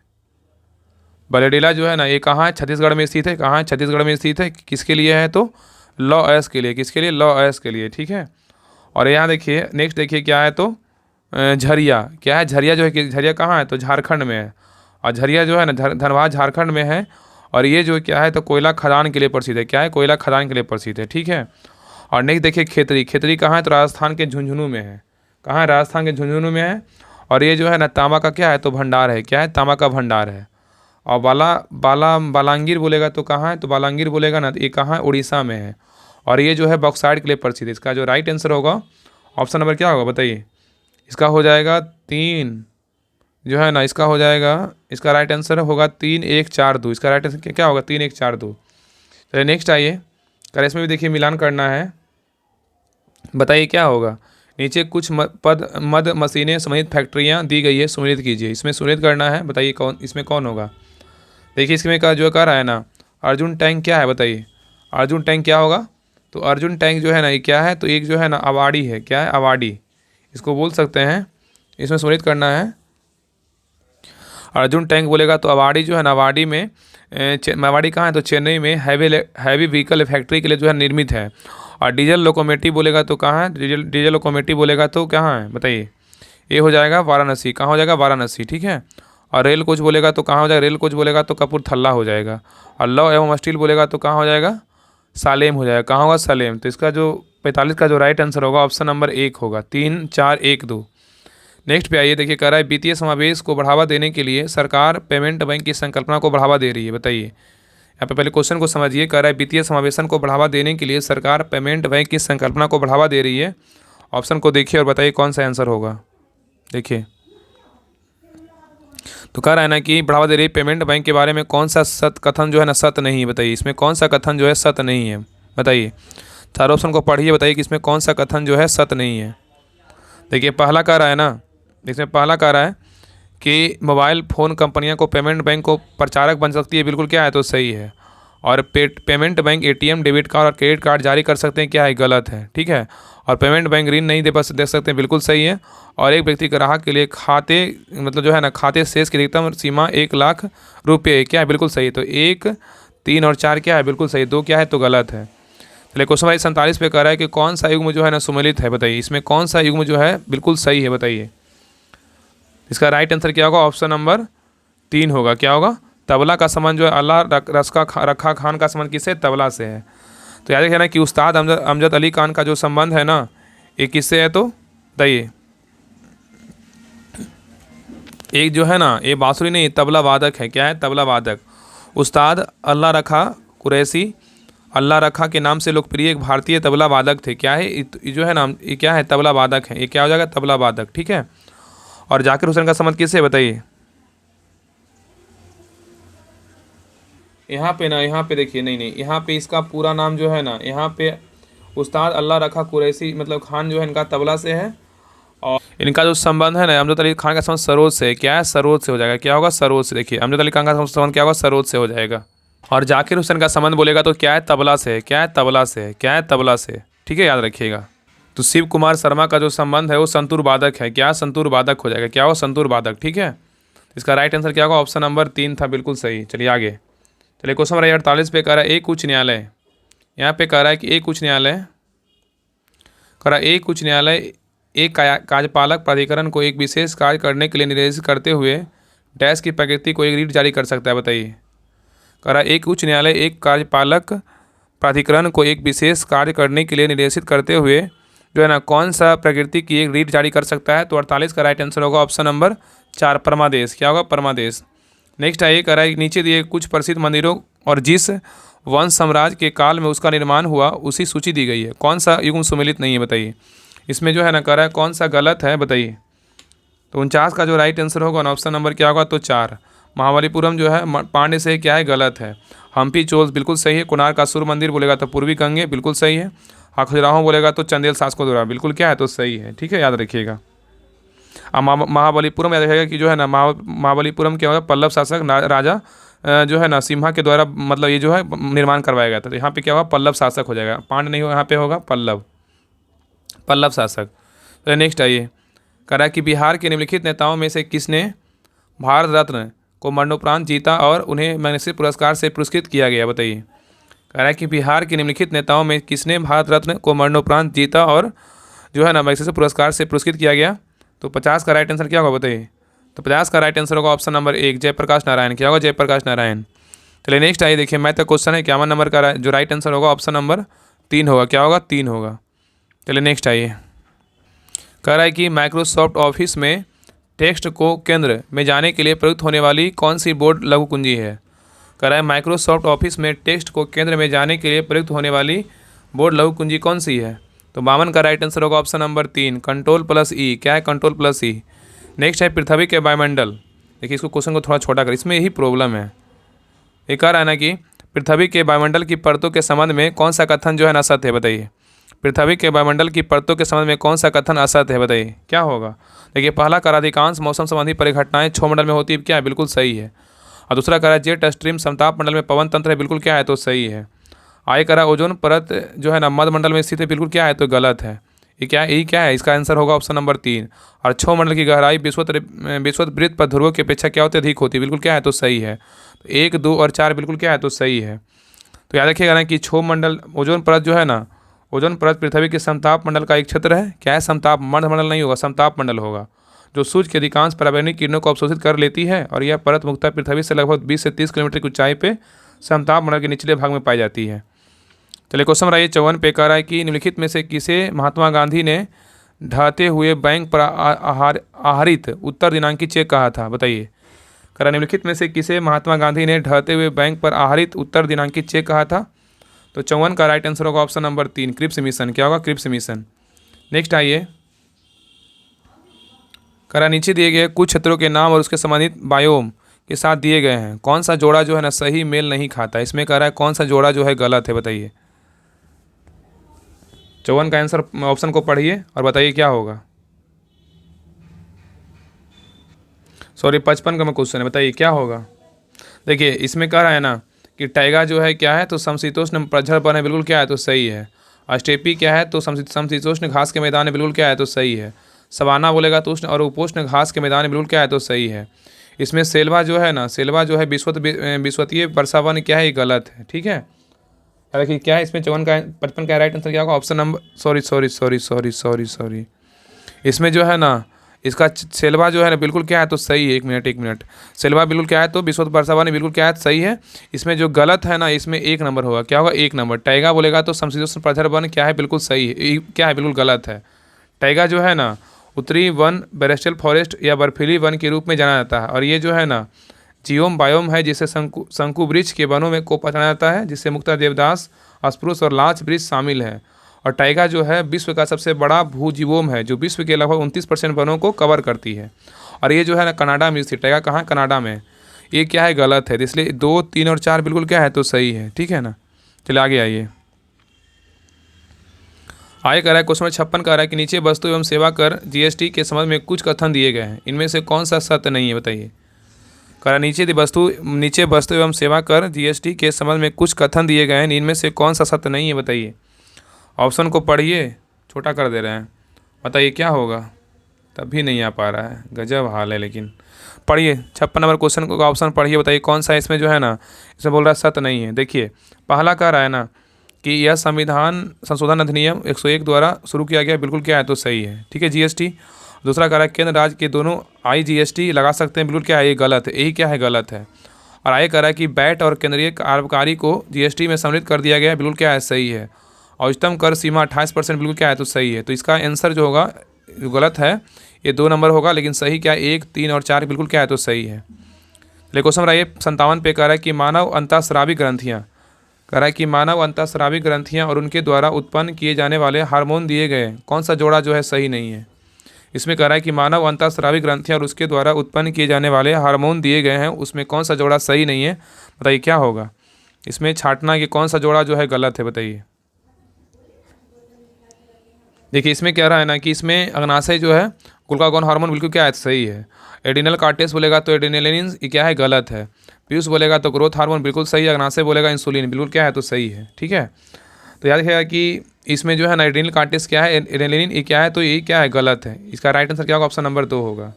बेलेडीला जो है ना ये कहाँ है, छत्तीसगढ़ में स्थित है। कहाँ है, छत्तीसगढ़ में स्थित है। किसके लिए है तो लॉ एस के लिए, किसके लिए लॉ एस के लिए। ठीक है, और यहाँ देखिए नेक्स्ट देखिए क्या है तो झरिया क्या है, झरिया जो है कि झरिया कहाँ है तो झारखंड में है, और झरिया जो है ना धनबाद झारखंड में है। और ये जो क्या है तो कोयला खदान के लिए प्रसिद्ध है। क्या है, कोयला खदान के लिए प्रसिद्ध है। ठीक है, और नेक्स्ट देखिए खेतरी कहाँ है तो राजस्थान के झुंझुनू में है। कहाँ है, राजस्थान के झुंझुनू में है। और ये जो है ना तांबा का क्या है तो भंडार है। क्या है, तांबा का भंडार है। और बालांगीर बोलेगा तो कहाँ है तो बालांगीर बोलेगा ना तो ये कहाँ है, उड़ीसा में है। और ये जो है बॉक्साइट के लिए प्रसिद्ध है। इसका जो राइट आंसर होगा ऑप्शन नंबर क्या होगा बताइए। इसका हो जाएगा 3 जो है ना, इसका हो जाएगा, इसका राइट आंसर होगा 3 1 4 2। इसका राइट आंसर क्या होगा 3 1 4 2। चलिए नेक्स्ट आइए, कर इसमें भी देखिए मिलान करना है, बताइए क्या होगा। नीचे कुछ मद मशीनें समेत फैक्ट्रियाँ दी गई है, सुमेलित कीजिए। इसमें सुमेलित करना है, बताइए कौन इसमें कौन होगा। देखिए इसमें का जो कह रहा है ना अर्जुन टैंक क्या है बताइए। अर्जुन टैंक क्या होगा तो अर्जुन टैंक जो है ना ये क्या है तो एक जो है ना अवार्डी है। क्या है, अवार्डी इसको बोल सकते हैं। इसमें सुनिश्चित करना है अर्जुन टैंक बोलेगा तो अवार्डी जो है ना अवार्डी में अवार्डी कहाँ है तो चेन्नई में हैवी व्हीकल फैक्ट्री के लिए जो है निर्मित है। और डीजल लोकोमेटिव बोलेगा तो कहाँ है, डीजल लोकोमेटिव बोलेगा तो कहाँ है बताइए। ये हो जाएगा वाराणसी। कहाँ हो जाएगा, वाराणसी। ठीक है, और रेल कोच बोलेगा तो कहाँ हो जाएगा, रेल कोच बोलेगा तो कपूरथला हो जाएगा। और लौ एवं स्टील बोलेगा तो कहाँ हो जाएगा, सालेम हो जाएगा। कहाँ होगा, सालेम। तो इसका जो 45 का जो राइट आंसर होगा ऑप्शन नंबर 1 होगा, 3 4 1 2। नेक्स्ट पे आइए, देखिए कह रहा है वित्तीय समावेश को बढ़ावा देने के लिए सरकार पेमेंट बैंक की संकल्पना को बढ़ावा दे रही है, बताइए। यहाँ पे पहले क्वेश्चन को समझिए। कह रहा है वित्तीय समावेशन को बढ़ावा देने के लिए सरकार पेमेंट बैंक की संकल्पना को बढ़ावा दे रही है। ऑप्शन को देखिए और बताइए कौन सा आंसर होगा। देखिए तो कह रहा है ना कि बढ़ावा दे रही पेमेंट बैंक के बारे में कौन सा सत्य कथन जो है ना सत्य नहीं है, बताइए इसमें कौन सा कथन जो है सत्य नहीं है, बताइए। चार ऑप्शन को पढ़िए, बताइए कि इसमें कौन सा कथन जो है सत्य नहीं है। देखिए पहला कह रहा है ना, इसमें पहला कह रहा है कि मोबाइल फ़ोन कंपनियां को पेमेंट बैंक को प्रचारक बन सकती है, बिल्कुल क्या है तो सही है। और payment bank ATM debit card और क्रेडिट कार्ड जारी कर सकते हैं, क्या है गलत है, ठीक है। और पेमेंट बैंक ऋण नहीं दे सकते हैं, बिल्कुल सही है। और एक व्यक्ति ग्राहक के लिए खाते मतलब जो है ना खाते शेष की अधिकतम सीमा 1 लाख रुपये, क्या है बिल्कुल सही है। तो 1, 3 और 4 क्या है बिल्कुल सही, 2 क्या है तो गलत है। चलिए क्वेश्चन नंबर 47 पे कह रहा है कि कौन सा युग्म जो है ना सुमेलित है, बताइए इसमें कौन सा युग्म जो है बिल्कुल सही है, बताइए। इसका राइट आंसर क्या होगा, ऑप्शन नंबर 3 होगा। क्या होगा, तबला का संबंध जो है अल्लाह रखा खान का संबंध किससे, तबला से है। तो याद रखना कि उस्ताद अमजद अली खान का जो संबंध है ना ये किससे है, तो बताइए। एक जो है ना ये बांसुरी नहीं तबला वादक है, क्या है तबला वादक। उस्ताद अल्लाह रखा कुरैशी अल्लाह रखा के नाम से लोकप्रिय एक भारतीय तबला वादक थे, क्या है ये जो है ना ये क्या है तबला वादक है, ये क्या हो जाएगा तबला वादक, ठीक है। और जाकिर हुसैन का संबंध किससे, बताइए। यहाँ पे ना यहाँ पे देखिए, नहीं यहाँ पे इसका पूरा नाम जो है ना यहाँ पे उस्ताद अल्लाह रखा कुरैशी मतलब खान जो है इनका तबला से है। और इनका जो संबंध है ना अमजद अली खान का संबंध सरोज से है, क्या है सरोज से हो जाएगा, क्या होगा सरोज से। देखिए अमजद अली खान का संबंध क्या होगा, सरोज से हो जाएगा। और जाकिर हुसैन का संबंध बोलेगा तो क्या है तबला से है, क्या है तबला से है, क्या है तबला से, ठीक है याद रखिएगा। तो शिव कुमार शर्मा का जो संबंध है वो संतूर वादक है, क्या संतूर वादक हो जाएगा, क्या हो संतूर वादक, ठीक है। इसका राइट आंसर क्या होगा, ऑप्शन नंबर 3 था, बिल्कुल सही। चलिए आगे, चलिए क्वेश्चन नंबर 48 पे कह रहा है एक उच्च न्यायालय, यहाँ पे कह रहा है कि एक उच्च न्यायालय कह रहा है एक उच्च न्यायालय एक कार्यपालक प्राधिकरण को एक विशेष कार्य करने के लिए निर्देशित करते हुए डैश की प्रकृति को एक रीट जारी कर सकता है, बताइए। कह रहा है एक उच्च न्यायालय एक कार्यपालक प्राधिकरण को एक विशेष कार्य करने के लिए निर्देशित करते हुए जो है ना कौन सा प्रकृति की एक रीट जारी कर सकता है, तो 48 का राइट आंसर होगा ऑप्शन नंबर 4 परमादेश, क्या होगा परमादेश। नेक्स्ट है ये कह रहा है नीचे दिए कुछ प्रसिद्ध मंदिरों और जिस वंश साम्राज्य के काल में उसका निर्माण हुआ उसी सूची दी गई है, कौन सा युग्म सुमेलित नहीं है, बताइए। इसमें जो है ना कह रहा है कौन सा गलत है, बताइए। तो 49 का जो राइट आंसर होगा ऑप्शन नंबर क्या होगा, तो 4 महाबलीपुरम जो है पांड्य से क्या है गलत है। हम्पी चोल्स बिल्कुल सही है। कोणार्क का सूर्य मंदिर बोलेगा तो पूर्वी गंगे, बिल्कुल सही है। हाँ खजुराहो बोलेगा तो चंदेल शासकों द्वारा, बिल्कुल क्या है तो सही है, ठीक है याद रखिएगा। अब महाबलीपुरम याद रखिएगा कि जो है ना महाबलीपुरम क्या होगा पल्लव शासक राजा जो है ना सिम्हा के द्वारा मतलब ये जो है निर्माण करवाया गया था। तो यहाँ पे क्या होगा पल्लव शासक हो जाएगा, पांड्य नहीं होगा, यहाँ पे होगा पल्लव शासक। तो नेक्स्ट आइए कह रहा है कि बिहार के निम्नलिखित नेताओं में से किसने भारत रत्न को मरणोपरांत जीता और उन्हें मैग्सेसे पुरस्कार से पुरस्कृत किया गया, बताइए। कह रहा है कि बिहार के निम्नलिखित नेताओं में किसने भारत रत्न को मरणोपरांत जीता और जो है ना मैग्सेसे पुरस्कार से पुरस्कृत किया गया, तो 50 का राइट आंसर क्या होगा, बताइए। तो 50 का राइट आंसर होगा ऑप्शन नंबर 1 जयप्रकाश नारायण, क्या होगा जयप्रकाश नारायण। चलिए नेक्स्ट आइए देखिए मैथ का क्वेश्चन है 51 नंबर का जो राइट आंसर होगा ऑप्शन नंबर 3 होगा, क्या होगा 3 होगा। चलिए नेक्स्ट आइए कह रहा है कि माइक्रोसॉफ्ट ऑफिस में टेक्स्ट को केंद्र में जाने के लिए प्रयुक्त होने वाली कौन सी बोर्ड लघु कुंजी है। कह रहा है माइक्रोसॉफ्ट ऑफिस में टेक्स्ट को केंद्र में जाने के लिए प्रयुक्त होने वाली बोर्ड लघु कुंजी कौन सी है, तो 52 का राइट आंसर होगा ऑप्शन नंबर 3 कंट्रोल+E, क्या है कंट्रोल+E। नेक्स्ट है पृथ्वी के वायुमंडल, देखिए इसको क्वेश्चन को थोड़ा छोटा कर, इसमें यही प्रॉब्लम है। ये कह रहा है ना कि पृथ्वी के वायुमंडल की परतों के संबंध में कौन सा कथन जो है ना असत्य है, बताइए। पृथ्वी के वायुमंडल की परतों के संबंध में कौन सा कथन असत्य है, बताइए क्या होगा। देखिए पहला कर अधिकांश मौसम संबंधी परिघटनाएं क्षोभमंडल में होती है, क्या है बिल्कुल सही है। और दूसरा करा जेट स्ट्रीम समताप मंडल में पवन तंत्र है, बिल्कुल क्या है तो सही है। आय करा ओजोन परत जो है ना मध्य मंडल में स्थित है, बिल्कुल क्या है तो गलत है। ये क्या है इसका आंसर होगा ऑप्शन नंबर 3। और क्षोभ मंडल की गहराई विश्वत वृत्त पर ध्रुवों की अपेक्षा क्या होती है अधिक होती है, बिल्कुल क्या है तो सही है। तो 1, 2 और 4 बिल्कुल क्या है तो सही है। तो याद रखिएगा ना कि क्षोभ मंडल ओजोन परत जो है ना ओजोन परत पृथ्वी के समताप मंडल का एक क्षेत्र है, क्या है समताप मध्य मंडल नहीं होगा समताप मंडल होगा, जो सूर्य के अधिकांश पराबैंगनी किरणों को अवशोषित कर लेती है। और यह परत मुख्यतः पृथ्वी से लगभग 20 से 30 किलोमीटर की ऊंचाई पे समताप मंडल के निचले भाग में पाई जाती है। चलिए क्वेश्चन नंबर 54 पे कह रहा है कि निम्नलिखित में से किसे महात्मा गांधी ने ढहते हुए बैंक पर आहरित उत्तर दिनांकी चेक कहा था, बताइए। कह रहा निम्नलिखित में से किसे महात्मा गांधी ने ढहते हुए बैंक पर आहरित उत्तर दिनांकी चेक कहा था, तो 54 का राइट आंसर होगा ऑप्शन नंबर 3 क्रिप्स मिशन, क्या होगा क्रिप्स मिशन। नेक्स्ट आइए करा नीचे दिए गए कुछ क्षेत्रों के नाम और उसके संबंधित बायोम के साथ दिए गए हैं, कौन सा जोड़ा जो है ना सही मेल नहीं खाता। इसमें कह रहा है कौन सा जोड़ा जो है गलत है, बताइए। 54 का आंसर ऑप्शन को पढ़िए और बताइए क्या होगा। सॉरी 55 का मैं क्वेश्चन है, बताइए क्या होगा। देखिए इसमें कह रहा है ना कि टैगा जो है क्या है तो समशीतोष्ण प्रझर वन है, बिल्कुल क्या है तो सही है। स्टेपी क्या है तो समशीतोष्ण घास के मैदान है, बिल्कुल क्या है तो सही है। सवाना बोलेगा तो उष्ण और उपोष्ण घास के मैदान है, बिल्कुल क्या है तो सही है। इसमें सेल्वा जो है ना, सेल्वा जो है विश्वतीय वर्षावन क्या है, ये गलत है, ठीक है। देखिए क्या है इसमें 55 का राइट आंसर क्या होगा, ऑप्शन नंबर सॉरी इसमें जो है ना इसका सेल्वा जो है ना बिल्कुल क्या है तो सही है। एक मिनट सेल्वा बिल्कुल क्या है तो विश्व वर्षावन बिल्कुल क्या है सही है। इसमें जो गलत है ना इसमें 1 नंबर होगा, क्या होगा 1 नंबर। टैगा बोलेगा तो समशीतोष्ण प्रझर वन क्या है बिल्कुल सही है, क्या है बिल्कुल गलत है। टैगा जो है ना उत्तरी वन बेरेस्टल फॉरेस्ट या बर्फीली वन के रूप में जाना जाता है, और ये जो है ना जियोम बायोम है जिसे शंकु वृक्ष के वनों में को पहचाना जाता है, जिससे मुक्ता देवदास, स्प्रूस और लाच वृक्ष शामिल है। और टाइगा जो है विश्व का सबसे बड़ा भूजीवोम है जो विश्व के लगभग 29% वनों को कवर करती है। और ये जो है ना कनाडा में स्थित, टाइगा कहाँ, कनाडा में। ये क्या है गलत है, इसलिए 2, 3 और 4 बिल्कुल क्या है तो सही है, ठीक है ना। चलिए आगे आइए कह रहा है क्वेश्चन नंबर 56 कह रहा है कि नीचे वस्तु एवं सेवा कर जीएसटी के संबंध में कुछ कथन दिए गए हैं, इनमें से कौन सा सत्य नहीं है, बताइए। कह रहा नीचे वस्तु एवं सेवा कर जीएसटी के संबंध में कुछ कथन दिए गए हैं, इनमें से कौन सा सत्य नहीं है, बताइए। ऑप्शन को पढ़िए, छोटा कर दे रहे हैं, बताइए क्या होगा। तब भी नहीं आ पा रहा है, गजब हाल है। लेकिन पढ़िए 56 नंबर क्वेश्चन का ऑप्शन पढ़िए, बताइए कौन सा इसमें जो है ना इसमें बोल रहा है सत्य नहीं है। देखिए पहला कह रहा है ना कि यह संविधान संशोधन अधिनियम 101 द्वारा शुरू किया गया, बिल्कुल क्या है तो सही है, ठीक है जीएसटी। दूसरा कह रहा है केंद्र राज्य के दोनों जीएसटी लगा सकते हैं, बिल्कुल क्या है ये गलत है, यही क्या है गलत है। और आगे कह रहा है कि वैट और केंद्रीय आबकारी को जीएसटी में सम्मिलित कर दिया गया, बिल्कुल क्या है सही है। और उच्चतम कर सीमा 28%, बिल्कुल क्या है तो सही है। तो इसका आंसर जो होगा जो गलत है ये 2 नंबर होगा, लेकिन सही क्या है 1, 3 और 4 बिल्कुल क्या है तो सही है। चलिए क्वेश्चन नंबर 57 पे कह रहा है कि मानव अंतःस्रावी ग्रंथियाँ, कह रहा है कि मानव अंतःस्रावी ग्रंथियाँ और उनके द्वारा उत्पन्न किए जाने वाले हार्मोन दिए गए, कौन सा जोड़ा जो है सही नहीं है। इसमें कह रहा है कि मानव अंतःस्रावी ग्रंथियाँ और उसके द्वारा उत्पन्न किए जाने वाले हार्मोन दिए गए हैं, उसमें कौन सा जोड़ा सही नहीं है, बताइए क्या होगा। इसमें छांटना कि कौन सा जोड़ा जो है गलत है, बताइए। देखिए इसमें क्या रहा है ना कि इसमें अग्नाशय जो है ग्लूकागॉन हार्मोन बिल्कुल क्या है सही है। एड्रिनल कार्टेक्स बोलेगा तो एड्रेनालिन ये क्या है गलत है। पीयूष बोलेगा तो ग्रोथ हार्मोन बिल्कुल सही है। अग्नाशय बोलेगा इंसुलिन बिल्कुल क्या है तो सही है, ठीक है। तो याद रखिएगा कि इसमें जो है ना एड्रिनल कार्टेक्स क्या है, एड्रेनालिन ये क्या है तो ये क्या है गलत है। इसका राइट आंसर क्या होगा, ऑप्शन नंबर 2 होगा।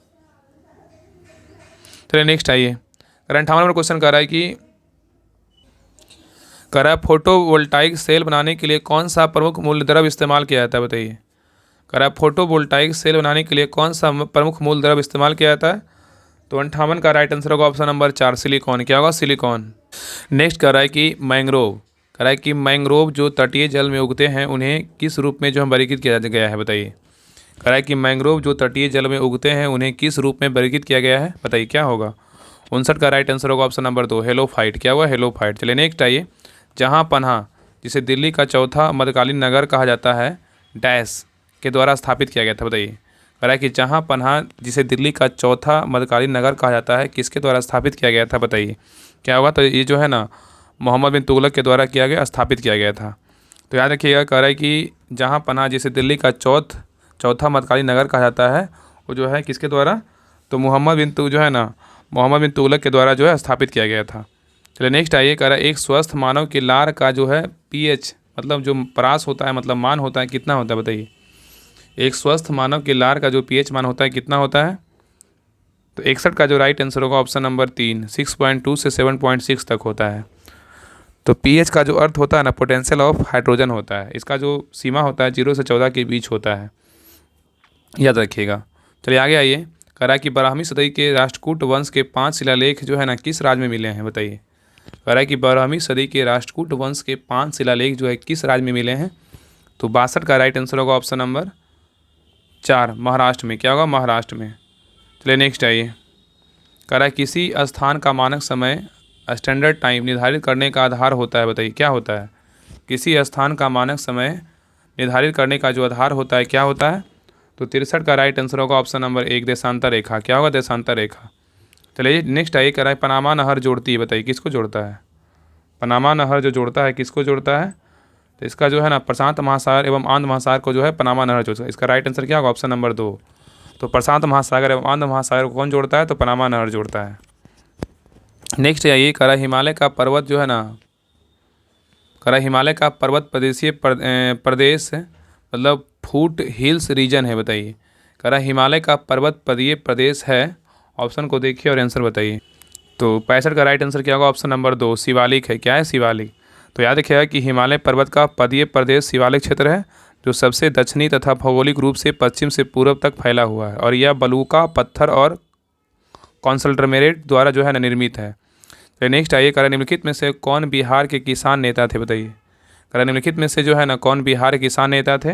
चलिए नेक्स्ट आइए 58 नंबर क्वेश्चन कर रहा है कि फोटोवोल्टाइक सेल बनाने के लिए कौन सा प्रमुख मूल द्रव्य इस्तेमाल किया जाता है, बताइए। कह रहा है फोटोवोल्टाइक सेल बनाने के लिए कौन सा प्रमुख मूल द्रव्य इस्तेमाल किया जाता है, तो 58 का राइट आंसर होगा ऑप्शन नंबर 4 सिलिकॉन, क्या होगा सिलिकॉन। नेक्स्ट कह रहा है कि मैंग्रोव, कह रहा है कि मैंग्रोव जो तटीय जल में उगते हैं उन्हें किस रूप में जो है वर्गीकृत किया गया है, बताइए। कह रहा है कि मैंग्रोव जो तटीय जल में उगते हैं उन्हें किस रूप में वर्गीकृत किया गया है, बताइए क्या होगा। 59 का राइट आंसर होगा ऑप्शन नंबर 2 हेलोफाइट, क्या हुआ हेलोफाइट। चलिए नेक्स्ट आइए जहाँ पन्हा जिसे दिल्ली का चौथा मध्यकालीन नगर कहा जाता है डैश के द्वारा स्थापित किया गया था, बताइए। कह रहा है कि जहाँ पन्हा जिसे दिल्ली का चौथा मध्यकालीन नगर कहा जाता है किसके द्वारा स्थापित किया गया था, बताइए क्या होगा। तो ये जो है ना मोहम्मद बिन तुगलक के द्वारा किया गया, स्थापित किया गया था। तो याद रखिएगा कह रहा है कि जहाँ पन्हा जिसे दिल्ली का चौथा मध्यकालीन नगर कहा जाता है वो जो है किसके द्वारा, तो मोहम्मद बिन तुगलक के द्वारा जो है स्थापित किया गया था। चलिए नेक्स्ट आइए कह रहा है एक स्वस्थ मानव के लार का जो है पीएच मतलब जो परास होता है मतलब मान होता है कितना होता है, बताइए। एक स्वस्थ मानव के लार का जो पीएच मान होता है कितना होता है, तो 61 का जो राइट आंसर होगा ऑप्शन नंबर 3 6.2 से 7.6 तक होता है। तो पीएच का जो अर्थ होता है ना पोटेंशियल ऑफ हाइड्रोजन होता है, इसका जो सीमा होता है 0 से 14 के बीच होता है, याद रखिएगा। चलिए आगे आइए कह रहा है कि 12वीं सदी के राष्ट्रकूट वंश के 5 शिलालेख जो है ना किस राज्य में मिले हैं, बताइए। कह रहा है कि 12वीं सदी के राष्ट्रकूट वंश के 5 शिलालेख जो है किस राज्य में मिले हैं, तो 62 का राइट आंसर होगा ऑप्शन नंबर 4 महाराष्ट्र में, क्या होगा महाराष्ट्र में। चलिए नेक्स्ट आइए कह रहा है किसी स्थान का मानक समय स्टैंडर्ड टाइम निर्धारित करने का आधार होता है, बताइए क्या होता है। किसी स्थान का मानक समय निर्धारित करने का जो आधार होता है क्या होता है, तो 63 का राइट आंसर होगा ऑप्शन नंबर 1 देशांतर रेखा। क्या होगा? देशांतर रेखा। चलिए नेक्स्ट आइए, कह रहा है पनामा नहर जोड़ती है, बताइए किसको जोड़ता है? पनामा नहर जो जोड़ता है किसको जोड़ता है? तो इसका जो है ना प्रशांत महासागर एवं आंध्र महासागर को जो है पनामा नहर जोड़ता है। इसका राइट आंसर क्या होगा? Option number 2। तो प्रशांत महासागर एवं आंध्र महासागर को कौन जोड़ता है? तो पनामा नहर जोड़ता है। नेक्स्ट आइए, कह रहा है हिमालय का पर्वत जो है ना, कह रहा है हिमालय का पर्वत प्रदेशीय प्रदेश मतलब फूट हिल्स रीजन है, बताइए। कह रहा है हिमालय का पर्वत पदीय प्रदेश है। ऑप्शन को देखिए और आंसर बताइए। तो 65 का राइट आंसर क्या होगा? ऑप्शन नंबर 2 शिवालिक है। क्या है? शिवालिक। तो याद रखिएगा कि हिमालय पर्वत का पदीय प्रदेश शिवालिक क्षेत्र है, जो सबसे दक्षिणी तथा भौगोलिक रूप से पश्चिम से पूर्व तक फैला हुआ है, और यह बलुका पत्थर और कॉन्सल्ट्रेमेरेट द्वारा जो है ना निर्मित है। तो नेक्स्ट आइए, कह रहा है निम्नलिखित में से कौन बिहार के किसान नेता थे, बताइए। कह रहा है निम्नलिखित में से जो है ना कौन बिहार के किसान नेता थे?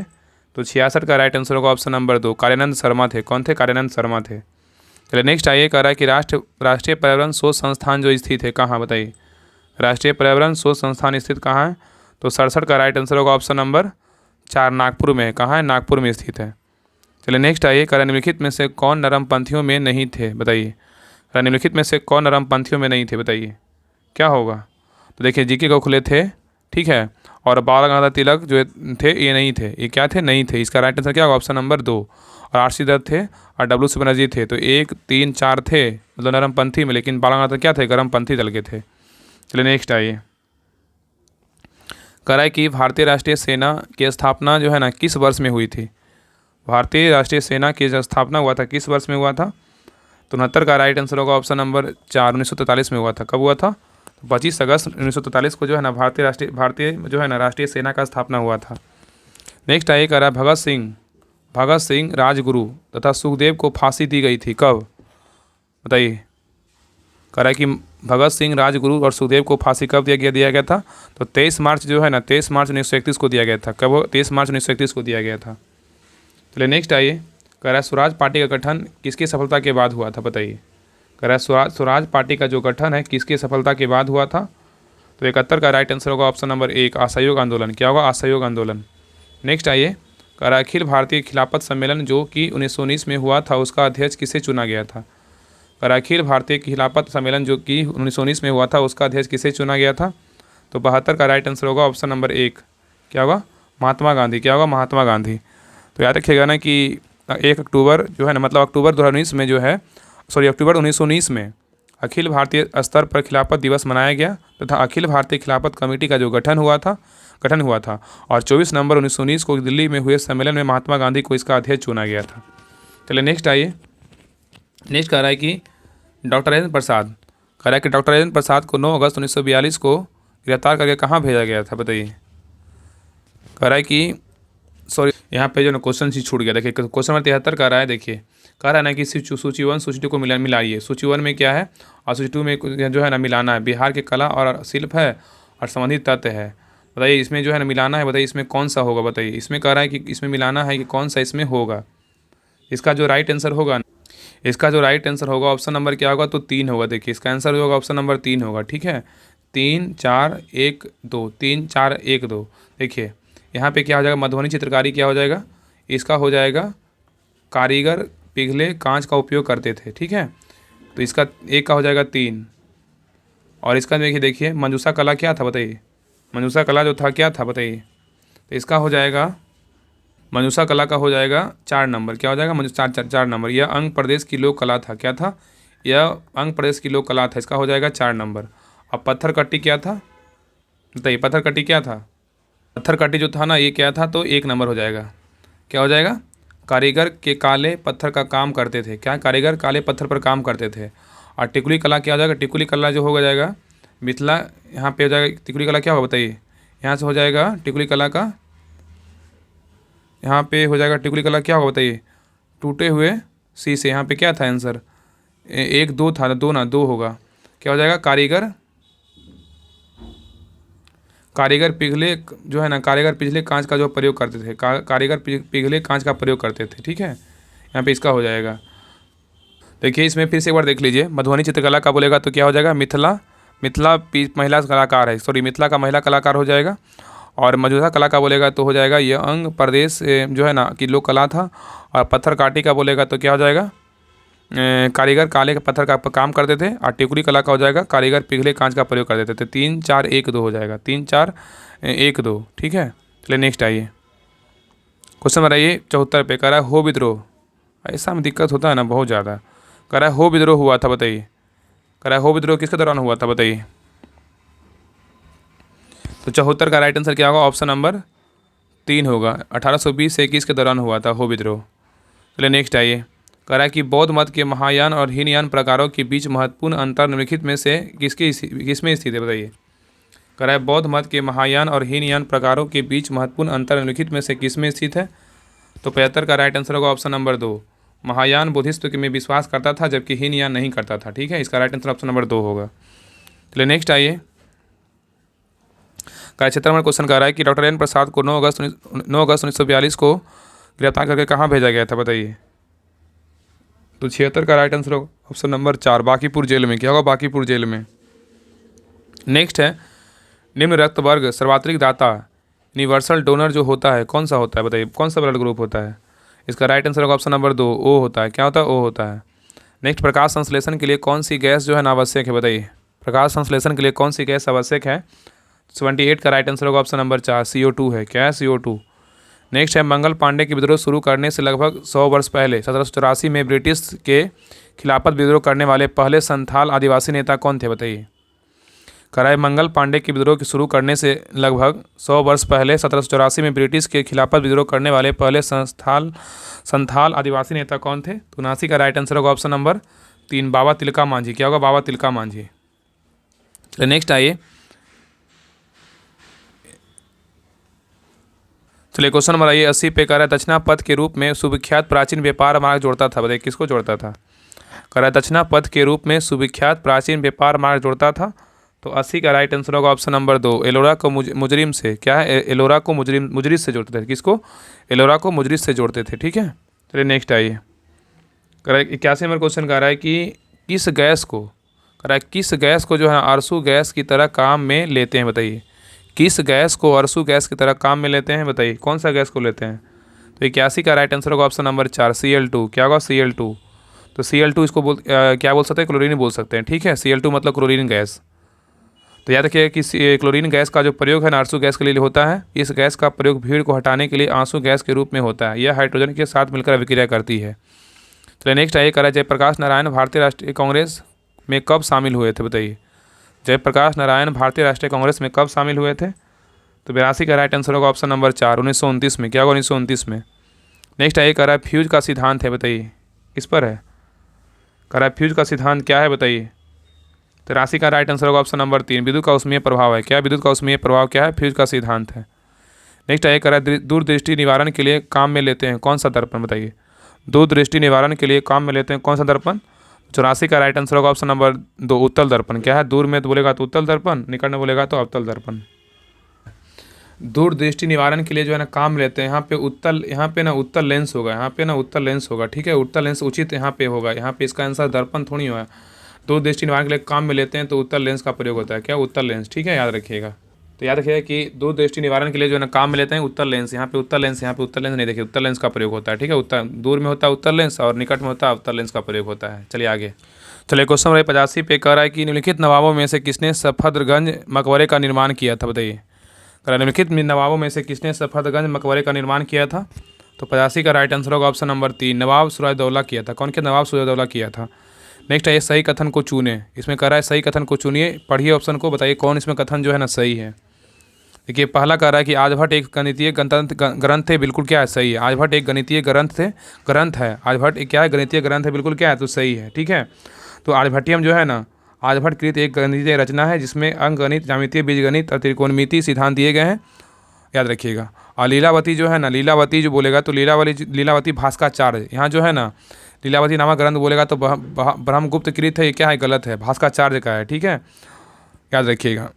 तो 66 का राइट आंसर होगा ऑप्शन नंबर 2 कार्यानंद शर्मा थे। कौन थे? कार्यानंद शर्मा थे। चलिए नेक्स्ट आइए, कह रहा है कि राष्ट्रीय पर्यावरण शोध संस्थान जो स्थित है कहाँ, बताइए। राष्ट्रीय पर्यावरण शोध संस्थान स्थित कहाँ है? तो 67 का राइट आंसर होगा ऑप्शन नंबर 4 नागपुर में है। कहाँ है? नागपुर में स्थित है। चलिए नेक्स्ट आइए, कह रहा है निम्नलिखित में से कौन नरमपंथियों में नहीं थे, बताइए। निम्नलिखित में से कौन नरमपंथियों में नहीं थे, बताइए क्या होगा? तो देखिए जीके गोखले थे, ठीक है, और बाल गंगाधर तिलक जो थे ये नहीं थे। ये क्या थे? नहीं थे। इसका राइट आंसर क्या होगा? Option number 2। और आरसी दत्त थे और डब्ल्यू सुब्रमण्यम थे। तो 1 3 4 थे मतलब नरमपंथी में, लेकिन बाल गंगाधर क्या थे? गर्मपंथी दल के थे। चलिए नेक्स्ट आइए, कह रहा है कि भारतीय राष्ट्रीय सेना की स्थापना जो है ना किस वर्ष में हुई थी? भारतीय राष्ट्रीय सेना की जो स्थापना हुआ था किस वर्ष में हुआ था? तो 69 का राइट आंसर होगा ऑप्शन नंबर 4 1943 में हुआ था। कब हुआ था? 25 अगस्त 1943 को जो है ना भारतीय जो है ना राष्ट्रीय सेना का स्थापना हुआ था। नेक्स्ट आइए, कह रहा है भगत सिंह राजगुरु तथा सुखदेव को फांसी दी गई थी कब, बताइए। कह रहा है कि भगत सिंह राजगुरु और सुखदेव को फांसी कब दिया गया था? तो 23 मार्च जो है ना 23 मार्च 1931 को दिया गया था। कब? 23 मार्च 1931 को दिया गया था। चलिए नेक्स्ट आइए, कह रहा है स्वराज पार्टी का गठन किसकी सफलता के बाद हुआ था, बताइए। कह रहा है स्वराज पार्टी का जो गठन है किसकी सफलता के बाद हुआ था? तो 71 का राइट आंसर होगा ऑप्शन नंबर 1 असहयोग आंदोलन। क्या होगा? असहयोग आंदोलन। नेक्स्ट आइए, कह रहा है अखिल भारतीय खिलाफत सम्मेलन जो कि 1919 में हुआ था उसका अध्यक्ष किसे चुना गया था? कह रहा है अखिल भारतीय खिलाफत सम्मेलन जो कि 1919 में हुआ था उसका अध्यक्ष किसे चुना गया था? तो 72 का राइट आंसर होगा ऑप्शन नंबर 1 क्या होगा? महात्मा गांधी। क्या होगा? महात्मा गांधी। तो याद रखिएगा ना कि 1 अक्टूबर जो है ना मतलब अक्टूबर 2019 में जो है अक्टूबर 1919 में अखिल भारतीय स्तर पर खिलाफत दिवस मनाया गया तथा अखिल भारतीय खिलाफत कमेटी का जो गठन हुआ था और 24 नवंबर 1919 को दिल्ली में हुए सम्मेलन में महात्मा गांधी को इसका अध्यक्ष चुना गया था। चलिए नेक्स्ट आइए, नेक्स्ट कह रहा है कि डॉक्टर राजेंद्र प्रसाद, कह रहा है कि डॉक्टर राजेंद्र प्रसाद को 9 अगस्त 1942 को गिरफ्तार करके कहाँ भेजा गया था, बताइए। कह रहा है कि यहाँ पे जो ना क्वेश्चन ही छूट गया। देखिए क्वेश्चन नंबर 73 कह रहा है, देखिए कह रहा है ना कि सूची 1 सूची 2 को मिलाइए। सूची 1 में क्या है और सूची 2 में जो है ना मिलाना है। बिहार के कला और शिल्प है और संबंधित तथ्य है, बताइए इसमें जो है ना मिलाना है, बताइए इसमें कौन सा होगा, बताइए। इसमें कह रहा है कि इसमें मिलाना है कि कौन सा इसमें होगा। इसका जो राइट आंसर होगा ऑप्शन नंबर क्या होगा? तो 3 होगा। देखिए इसका आंसर होगा ऑप्शन नंबर 3 होगा, ठीक है। 3 4 1 2 3 4 1 2। देखिए यहाँ पे क्या हो जाएगा? मधुबनी चित्रकारी क्या हो जाएगा? इसका हो जाएगा कारीगर पिघले कांच का उपयोग करते थे, ठीक है। तो इसका एक का हो जाएगा 3 और इसका देखिए मंजूषा कला क्या था, बताइए। मंजूषा कला जो था क्या था, बताइए। तो इसका हो जाएगा मंजूषा कला का हो जाएगा 4 नंबर। क्या हो जाएगा? 4 नंबर। यह अंग प्रदेश की लोक कला था। क्या था? यह अंग प्रदेश की लोक कला था। इसका हो जाएगा 4 नंबर। अब पत्थर कट्टी क्या था, बताइए। पत्थर कट्टी क्या था? पत्थर काटी जो था ना ये क्या था? तो 1 नंबर हो जाएगा। क्या हो जाएगा? कारीगर के काले पत्थर का काम करते थे। क्या? कारीगर काले पत्थर पर काम करते थे। और टिकुली कला क्या हो जाएगा? टिकुली कला जो हो जाएगा मिथिला, यहाँ पे हो जाएगा टिकुली कला क्या होगा, बताइए। यहाँ से हो जाएगा टिकुली कला का, यहाँ पे हो जाएगा टिकुली कला क्या होगा, बताइए। टूटे हुए शीशे। यहाँ पे क्या था आंसर? 1 2 था, 2 होगा। क्या हो जाएगा? कारीगर पिघले जो है ना कारीगर पिघले कांच का जो प्रयोग करते थे। कारीगर पिघले कांच का प्रयोग करते थे, ठीक है। यहाँ पे इसका हो जाएगा। देखिए इसमें फिर से एक बार देख लीजिए। मधुबनी चित्रकला का बोलेगा तो क्या हो जाएगा? मिथिला महिला कलाकार है, मिथिला का महिला कलाकार हो जाएगा। और मौजूदा कला का बोलेगा तो हो जाएगा यंग प्रदेश जो है ना कि लोक कला था। और पत्थर काटी का बोलेगा तो क्या हो जाएगा, कारीगर काले के पत्थर का काम करते थे। और टिकुली कला का हो जाएगा कारीगर पिघले कांच का प्रयोग कर देते थे। 3 4 1 2 हो जाएगा, 3 4 1 2, ठीक है। चलिए नेक्स्ट आइए, क्वेश्चन बताइए 74 पे। कह रहा है हो विद्रोह, ऐसा में दिक्कत होता है ना बहुत ज़्यादा। कह रहा है हो विद्रोह हुआ था, बताइए। कह रहा है हो विद्रोह किसके दौरान हुआ था, बताइए। तो 74 का राइट आंसर क्या होगा, ऑप्शन नंबर 3 होगा। 1820 से 21 के दौरान हुआ था हो विद्रोह। चलिए नेक्स्ट आइए, कह रहा है कि बौद्ध मत के महायान और हीनयान प्रकारों के बीच महत्वपूर्ण अंतर निम्नलिखित में से किसमें स्थित है, बताइए। कह रहा है बौद्ध मत के महायान और हीनयान प्रकारों के बीच महत्वपूर्ण अंतर निम्नलिखित में से किसमें स्थित है। तो 75 का राइट आंसर होगा ऑप्शन नंबर 2। महायान बुद्धिस्ट में विश्वास करता था जबकि हीनयान नहीं करता था, ठीक है। इसका राइट आंसर ऑप्शन नंबर 2 होगा। चलिए नेक्स्ट आइए, कार्यक्षेत्र में क्वेश्चन कर रहा है कि डॉक्टर एन प्रसाद को 9 अगस्त 1942 को गिरफ्तार करके कहाँ भेजा गया था, बताइए। तो 76 का राइट आंसर होगा ऑप्शन नंबर 4, बांकीपुर जेल में। क्या होगा, बांकीपुर जेल में। नेक्स्ट है, निम्न रक्त वर्ग सर्वाधिक दाता यूनिवर्सल डोनर जो होता है कौन सा होता है, बताइए। कौन सा ब्लड ग्रुप होता है। इसका राइट आंसर होगा ऑप्शन नंबर 2, ओ होता है। क्या होता है, ओ होता है। नेक्स्ट, प्रकाश संश्लेषण के लिए कौन सी गैस जो है ना आवश्यक है, बताइए। प्रकाश संश्लेषण के लिए कौन सी गैस आवश्यक है। 78 का राइट आंसर होगा ऑप्शन नंबर 4, CO2 है। क्या है, CO2। नेक्स्ट है, मंगल पांडे की विद्रोह शुरू करने से लगभग 100 वर्ष पहले 1784 में ब्रिटिश के खिलाफत विद्रोह करने वाले पहले संथाल आदिवासी नेता कौन थे, बताइए। कराए मंगल पांडे की विद्रोह की शुरू करने से लगभग 100 वर्ष पहले 1784 में ब्रिटिश के खिलाफत विद्रोह करने वाले पहले संथाल आदिवासी नेता कौन थे। तो 79 का राइट आंसर होगा ऑप्शन नंबर 3, बाबा तिलका मांझी। क्या होगा, बाबा तिलका मांझी। चलिए नेक्स्ट आइए, चलिए क्वेश्चन नंबर आइए 80 पे। कह रहा है दक्षिणा पथ के रूप में सुविख्यात प्राचीन व्यापार मार्ग जोड़ता था, बताइए किसको जोड़ता था। कह रहा है दक्षिणा पथ के रूप में सुविख्यात प्राचीन व्यापार मार्ग जोड़ता था। तो 80 का राइट आंसर होगा ऑप्शन नंबर 2, एलोरा को मुजरिम से। क्या है, एलोरा को मुजरिस से जोड़ते थे। किसको, एलोरा को मुजरिस से जोड़ते थे, ठीक है। चलिए नेक्स्ट आइए, कह रहा है 81 नंबर क्वेश्चन कह रहा है कि किस गैस को, कह रहा है किस गैस को जो है आरसू गैस की तरह काम में लेते हैं, बताइए। किस गैस को अरसू गैस की तरह काम में लेते हैं, बताइए कौन सा गैस को लेते हैं। तो 81 का राइट आंसर होगा ऑप्शन नंबर 4, Cl2। क्या होगा, Cl2। तो Cl2 इसको क्या बोल सकते हैं, क्लोरीन बोल सकते हैं, ठीक है। Cl2 मतलब क्लोरीन गैस। तो याद रखिए कि क्लोरीन गैस का जो प्रयोग है ना आंसू गैस के लिए होता है। इस गैस का प्रयोग भीड़ को हटाने के लिए आंसू गैस के रूप में होता है। यह हाइड्रोजन के साथ मिलकर अभिक्रिया करती है। चलिए नेक्स्ट आइए, करा जयप्रकाश नारायण भारतीय राष्ट्रीय कांग्रेस में कब शामिल हुए थे, बताइए। जयप्रकाश नारायण भारतीय राष्ट्रीय कांग्रेस में कब शामिल हुए थे। तो 82 का राइट आंसर होगा ऑप्शन नंबर 4, 1929 में। क्या होगा, 1929 में। नेक्स्ट आइए, कह रहा है फ्यूज का सिद्धांत है, बताइए किस पर है। कह रहा है फ्यूज का सिद्धांत क्या है, बताइए। 83 का राइट आंसर होगा ऑप्शन नंबर 3, विद्युत का ऊष्मीय प्रभाव है। क्या विद्युत का ऊष्मीय प्रभाव क्या है, फ्यूज का सिद्धांत है। नेक्स्ट आइए, कह रहा है दूरदृष्टि निवारण के लिए काम में लेते हैं कौन सा दर्पण, बताइए। दूरदृष्टि निवारण के लिए काम में लेते हैं कौन सा दर्पण। 84 का राइट आंसर होगा ऑप्शन नंबर 2, उत्तल दर्पण। क्या है, दूर में तो बोलेगा तो उत्तल दर्पण, निकट में बोलेगा तो अवतल दर्पण। दूर दृष्टि निवारण के लिए जो है ना काम लेते हैं, यहाँ पे ना उत्तल लेंस होगा, यहाँ पे ना उत्तल लेंस होगा, ठीक है। उत्तल लेंस उचित यहाँ पे होगा, यहाँ पे इसका आंसर दर्पण थोड़ी होगा। दूर दृष्टि निवारण के लिए काम में लेते हैं तो उत्तल लेंस का प्रयोग होता है। क्या, उत्तल लेंस, ठीक है, याद रखिएगा। तो याद रखिएगा कि दूर दृष्टि निवारण के लिए जो है ना काम में लेते हैं उत्तल लेंस। यहाँ पे उत्तल लेंस, यहाँ पे उत्तल लेंस नहीं, देखिए उत्तल लेंस का प्रयोग होता है, ठीक है। उत्तर दूर में होता है उत्तल लेंस और निकट में होता है अवतल लेंस का प्रयोग होता है। चलिए आगे, चलिए क्वेश्चन नंबर 85 पे कह रहा है कि निम्नलिखित नवाबों में से किसने सफदरगंज मकबरे का निर्माण किया था, बताइए। निम्नलिखित नवाबों में से किसने सफदरगंज मकबरे का निर्माण किया था। तो 85 का राइट आंसर होगा ऑप्शन नंबर 3, नवाब सिराजदौला किया था। कौन के, नवाब सिराजदौला किया था। नेक्स्ट है, सही कथन को चुने। इसमें कह रहा है सही कथन को चुनिए, पढ़िए ऑप्शन को, बताइए कौन इसमें कथन जो है ना सही है। देखिए पहला कह रहा है कि आर्यभट्ट एक गणितीय ग्रंथ थे, बिल्कुल क्या है, सही है। आर्यभट्ट एक गणितीय ग्रंथ है। आर्यभट्ट एक क्या है, गणितीय ग्रंथ है, बिल्कुल क्या है, तो सही है, ठीक है। तो आर्यभट्टियम जो है ना, आर्यभट्ट कृत एक गणितीय रचना है जिसमें अंकगणित, ज्यामितीय बीजगणित और त्रिकोणमिति सिद्धांत दिए गए हैं, याद रखिएगा। और लीलावती जो है ना, लीलावती जो बोलेगा तो लीलावती भास्कराचार्य, यहाँ जो है ना लीलावती नामक ग्रंथ बोलेगा तो ब्रह्मगुप्त कृत है, ये क्या है, गलत है, भास्कराचार्य का है, ठीक है, याद रखिएगा।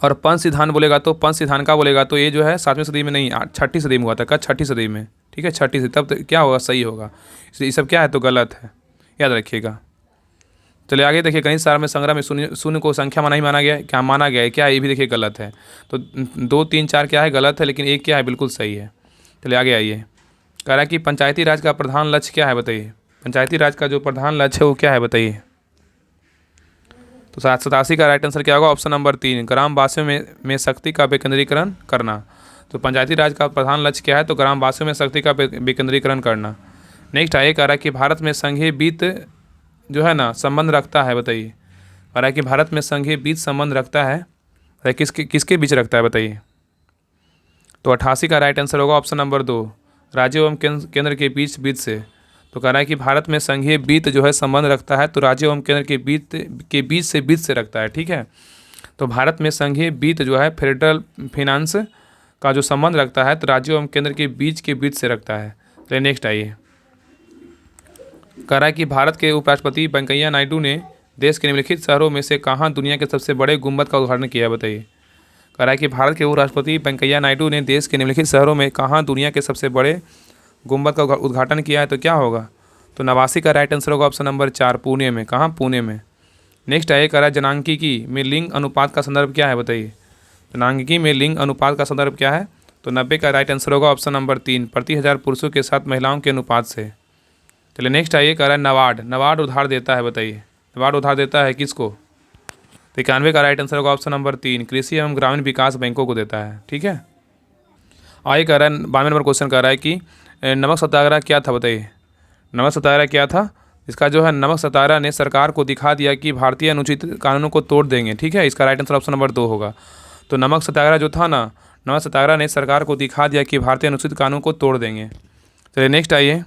और पंच सिद्धांत बोलेगा तो पंच सिद्धांत का बोलेगा तो ये जो है 7वीं सदी में नहीं, 6ठी सदी में हुआ था। क्या, 6ठी सदी में, ठीक है, 6ठी सदी, तब तो क्या होगा, सही होगा। ये सब क्या है, तो गलत है, याद रखिएगा। चलिए आगे देखिए, गणित सार में संग्रह में शून्य शून्य को संख्या नहीं माना गया है, क्या माना गया है क्या, ये भी देखिए गलत है। तो 2 3 4 क्या है, गलत है, लेकिन 1 क्या है, बिल्कुल सही है। चलिए आगे आइए, कह रहा है कि पंचायती राज का प्रधान लक्ष्य क्या है, बताइए। पंचायती राज का जो प्रधान लक्ष्य है वो क्या है, बताइए। तो 87 का राइट आंसर क्या होगा, ऑप्शन नंबर 3, ग्रामवासियों में शक्ति का विकेंद्रीकरण करना। तो पंचायती राज का प्रधान लक्ष्य क्या है, तो ग्रामवासियों में शक्ति का विकेंद्रीकरण करना। नेक्स्ट आइए, कह रहा है कि भारत में संघीय वित्त जो है ना संबंध रखता है, बताइए। कह रहा है कि भारत में संघीय वित्त संबंध रखता है, किसके किसके बीच रखता है, बताइए। तो 88 का राइट आंसर होगा ऑप्शन नंबर 2, राज्य एवं केंद्र के बीच वित्त से। तो कह रहा है कि भारत में संघीय वित्त जो है संबंध रखता है, तो राज्य एवं केंद्र के बीच से रखता है, ठीक है। तो भारत में संघीय वित्त जो है फेडरल फिनांस का जो संबंध रखता है, तो राज्य एवं केंद्र के बीच से रखता है। चलिए नेक्स्ट आइए, कह रहा है कि भारत के उपराष्ट्रपति वेंकैया नायडू ने देश के निम्नलिखित शहरों में से कहाँ दुनिया के सबसे बड़े गुंबद का उद्घाटन किया है, बताइए। कह रहा है कि भारत के उपराष्ट्रपति वेंकैया नायडू ने देश के निम्नलिखित शहरों में कहाँ दुनिया के सबसे बड़े गुंबद का उद्घाटन किया है, तो क्या होगा। तो 89 का राइट आंसर होगा ऑप्शन नंबर 4, पुणे में। कहाँ, पुणे में। नेक्स्ट आइए, कह रहा है जनांकिकी में लिंग अनुपात का संदर्भ क्या है, बताइए। जनांकिकी में लिंग अनुपात का संदर्भ क्या है, तो 90 का राइट आंसर होगा ऑप्शन नंबर 3, प्रति 1000 पुरुषों के साथ महिलाओं के अनुपात से। चलिए नेक्स्ट आइए, कह रहा है नबार्ड उधार देता है, बताइए। नबार्ड उधार देता है किसको, तो 91 का राइट आंसर होगा ऑप्शन नंबर 3, कृषि एवं ग्रामीण विकास बैंकों को देता है, ठीक है। आइए, कह रहा है 92 नंबर क्वेश्चन कह रहा है कि नमक सत्याग्रह क्या था, बताइए। नमक सत्याग्रह क्या था, इसका जो है नमक सत्याग्रह ने सरकार को दिखा दिया कि भारतीय अनुचित कानूनों को तोड़ देंगे, ठीक है। इसका राइट आंसर ऑप्शन नंबर 2 होगा। तो नमक सत्याग्रह जो था ना, नमक सत्याग्रह ने सरकार को दिखा दिया कि भारतीय अनुचित कानून को तोड़ देंगे। चलिए नेक्स्ट आइए,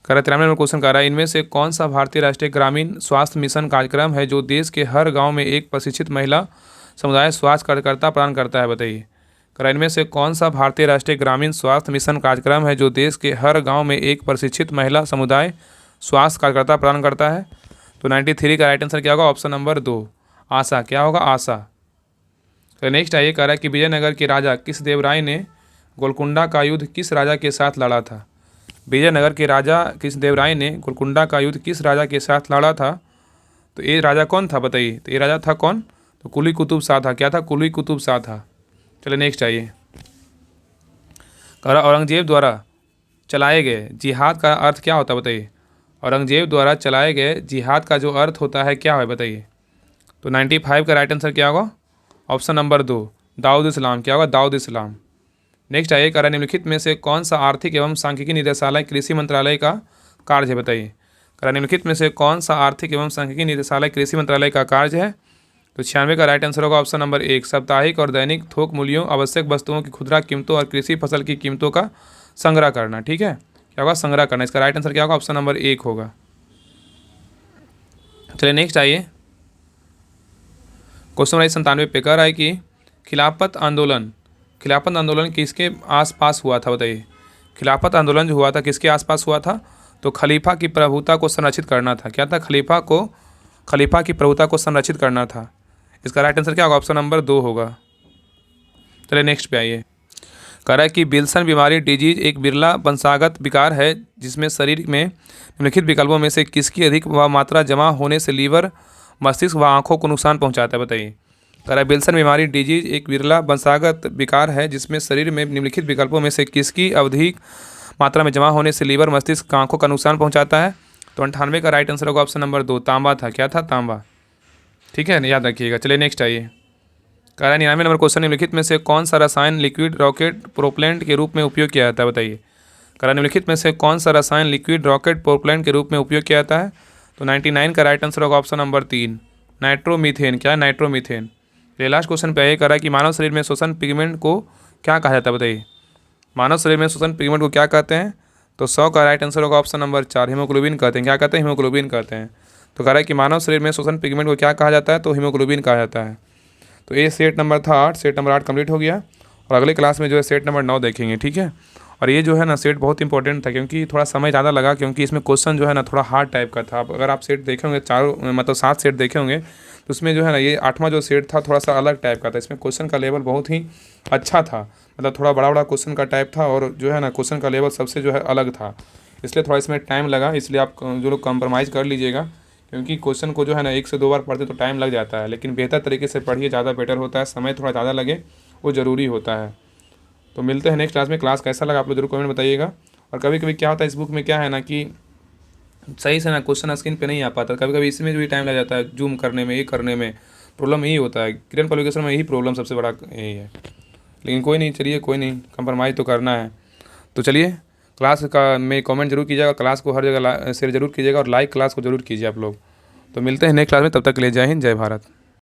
कह रहा है 93 नंबर क्वेश्चन कह रहा है इनमें से कौन सा भारतीय राष्ट्रीय ग्रामीण स्वास्थ्य मिशन कार्यक्रम है जो देश के हर गाँव में एक प्रशिक्षित महिला समुदाय स्वास्थ्य कार्यकर्ता प्रदान करता है, बताइए। कह रहा है इनमें से कौन सा भारतीय राष्ट्रीय ग्रामीण स्वास्थ्य मिशन कार्यक्रम है जो देश के हर गांव में एक प्रशिक्षित महिला समुदाय स्वास्थ्य कार्यकर्ता प्रदान करता है। तो 93 का राइट आंसर क्या होगा, ऑप्शन नंबर 2, आशा। क्या होगा, आशा। तो नेक्स्ट आइए, कह रहा है कि विजयनगर के राजा कृष्णदेवराय ने गोलकुंडा का युद्ध किस राजा के साथ लड़ा था। विजयनगर के राजा कृष्णदेवराय ने गोलकुंडा का युद्ध किस राजा के साथ लड़ा था, तो ये राजा कौन था, बताइए। तो ये राजा था कौन, तो कुली कुतुब शाह था। क्या था, कुली कुतुब शाह था। चलिए नेक्स्ट आइए, कह रहा औरंगजेब द्वारा चलाए गए जिहाद का अर्थ क्या होता है, बताइए। औरंगजेब द्वारा चलाए गए जिहाद का जो अर्थ होता है क्या है, बताइए। तो 95 का राइट आंसर क्या होगा, ऑप्शन नंबर 2, दाऊद इस्लाम। क्या होगा, दाऊद इस्लाम। नेक्स्ट आइए, कह रहा निम्नलिखित में से कौन सा आर्थिक एवं सांख्यिकी निदेशालय कृषि मंत्रालय का कार्य है, बताइए। कह रहा निम्नलिखित में से कौन सा आर्थिक एवं सांख्यिकी निदेशालय कृषि मंत्रालय का कार्य है, तो 96 का राइट आंसर होगा ऑप्शन नंबर 1, साप्ताहिक और दैनिक थोक मूल्यों, आवश्यक वस्तुओं की खुदरा कीमतों और कृषि फसल की कीमतों का संग्रह करना, ठीक है। क्या होगा, संग्रह करना। इसका राइट आंसर क्या होगा, ऑप्शन नंबर 1 होगा। चलिए नेक्स्ट आइए, क्वेश्चन नंबर 97 पे कह रहा है कि खिलाफत आंदोलन किसके आसपास हुआ था, बताइए। खिलाफत आंदोलन जो हुआ था किसके आसपास हुआ था, तो खलीफा की प्रभुता को संरक्षित करना था। क्या था, खलीफा की प्रभुता को संरक्षित करना था। इसका राइट आंसर क्या होगा, ऑप्शन नंबर 2 होगा। चलिए नेक्स्ट पे आइए, कह रहा है कि विल्सन बीमारी डिजीज एक बिरला वंशागत विकार है जिसमें शरीर में निम्नलिखित विकल्पों में से किसकी अधिक व मात्रा जमा होने से लीवर, मस्तिष्क व आंखों को नुकसान पहुंचाता है, बताइए। कह रहा है विल्सन बीमारी डिजीज एक बिरला वंशागत विकार है जिसमें शरीर में निम्नलिखित विकल्पों में से किसकी अधिक मात्रा में जमा होने से लीवर, मस्तिष्क, आंखों का नुकसान पहुँचाता है। तो 98 का राइट आंसर होगा ऑप्शन नंबर 2, तांबा था। क्या था, तांबा, ठीक है, याद रखिएगा। चलिए नेक्स्ट आइए, कह रहा है 99 नंबर क्वेश्चन निम्नलिखित में से कौन सा रसायन लिक्विड रॉकेट प्रोपेलेंट के रूप में उपयोग किया जाता है, बताइए। कह रहा है निम्नलिखित में से कौन सा रसायन लिक्विड रॉकेट प्रोपेलेंट के रूप में उपयोग किया जाता है, तो 99 का राइट आंसर होगा ऑप्शन नंबर 3, नाइट्रोमीथेन। क्या है, नाइट्रोमीथेन। ये लास्ट क्वेश्चन पे ये कह रहा है कि मानव शरीर में श्वसन पिगमेंट को क्या कहा जाता है, बताइए। मानव शरीर में श्वसन पिगमेंट को क्या कहते हैं, तो 100 का राइट आंसर होगा ऑप्शन नंबर 4, हीमोग्लोबिन कहते हैं। क्या कहते हैं, हीमोग्लोबिन कहते हैं। तो कह रहा है कि मानव शरीर में श्वसन पिगमेंट को क्या कहा जाता है, तो हीमोग्लोबिन कहा जाता है। तो ये सेट नंबर था 8, सेट नंबर 8 कंप्लीट हो गया और अगले क्लास में जो है सेट नंबर 9 देखेंगे, ठीक है। और ये जो है ना सेट बहुत इंपॉर्टेंट था क्योंकि थोड़ा समय ज़्यादा लगा, क्योंकि इसमें क्वेश्चन जो है ना थोड़ा हार्ड टाइप का था। अगर आप सेट देखे होंगे, चारों मतलब 7 सेट देखे होंगे, तो उसमें जो है ना ये 8वां जो सेट था थोड़ा सा अलग टाइप का था। इसमें क्वेश्चन का लेवल बहुत ही अच्छा था, मतलब थोड़ा बड़ा बड़ा क्वेश्चन का टाइप था और जो है ना क्वेश्चन का लेवल सबसे जो है अलग था, इसलिए थोड़ा इसमें टाइम लगा। इसलिए आप जो लोग कॉम्प्रोमाइज़ कर लीजिएगा, क्योंकि क्वेश्चन को जो है ना 1 से 2 बार पढ़ते तो टाइम लग जाता है, लेकिन बेहतर तरीके से पढ़िए, ज़्यादा बेटर होता है, समय थोड़ा ज़्यादा लगे वो ज़रूरी होता है। तो मिलते हैं नेक्स्ट क्लास में। क्लास कैसा लगा आप लोग जरूर कमेंट बताइएगा। और कभी कभी क्या होता है इस बुक में क्या है ना कि सही से ना क्वेश्चन स्क्रीन पे नहीं आ पाता, कभी कभी इसमें भी टाइम लग जाता है, जूम करने में, ये करने में प्रॉब्लम यही होता है। किरण पब्लिकेशन में यही प्रॉब्लम सबसे बड़ा यही है, लेकिन कोई नहीं, चलिए कोई नहीं, कंप्रोमाइज़ तो करना है। तो चलिए क्लास का में कमेंट जरूर कीजिएगा, क्लास को हर जगह शेयर जरूर कीजिएगा और लाइक क्लास को जरूर कीजिए आप लोग। तो मिलते हैं नेक्स्ट क्लास में, तब तक के लिए जय हिंद, जय भारत।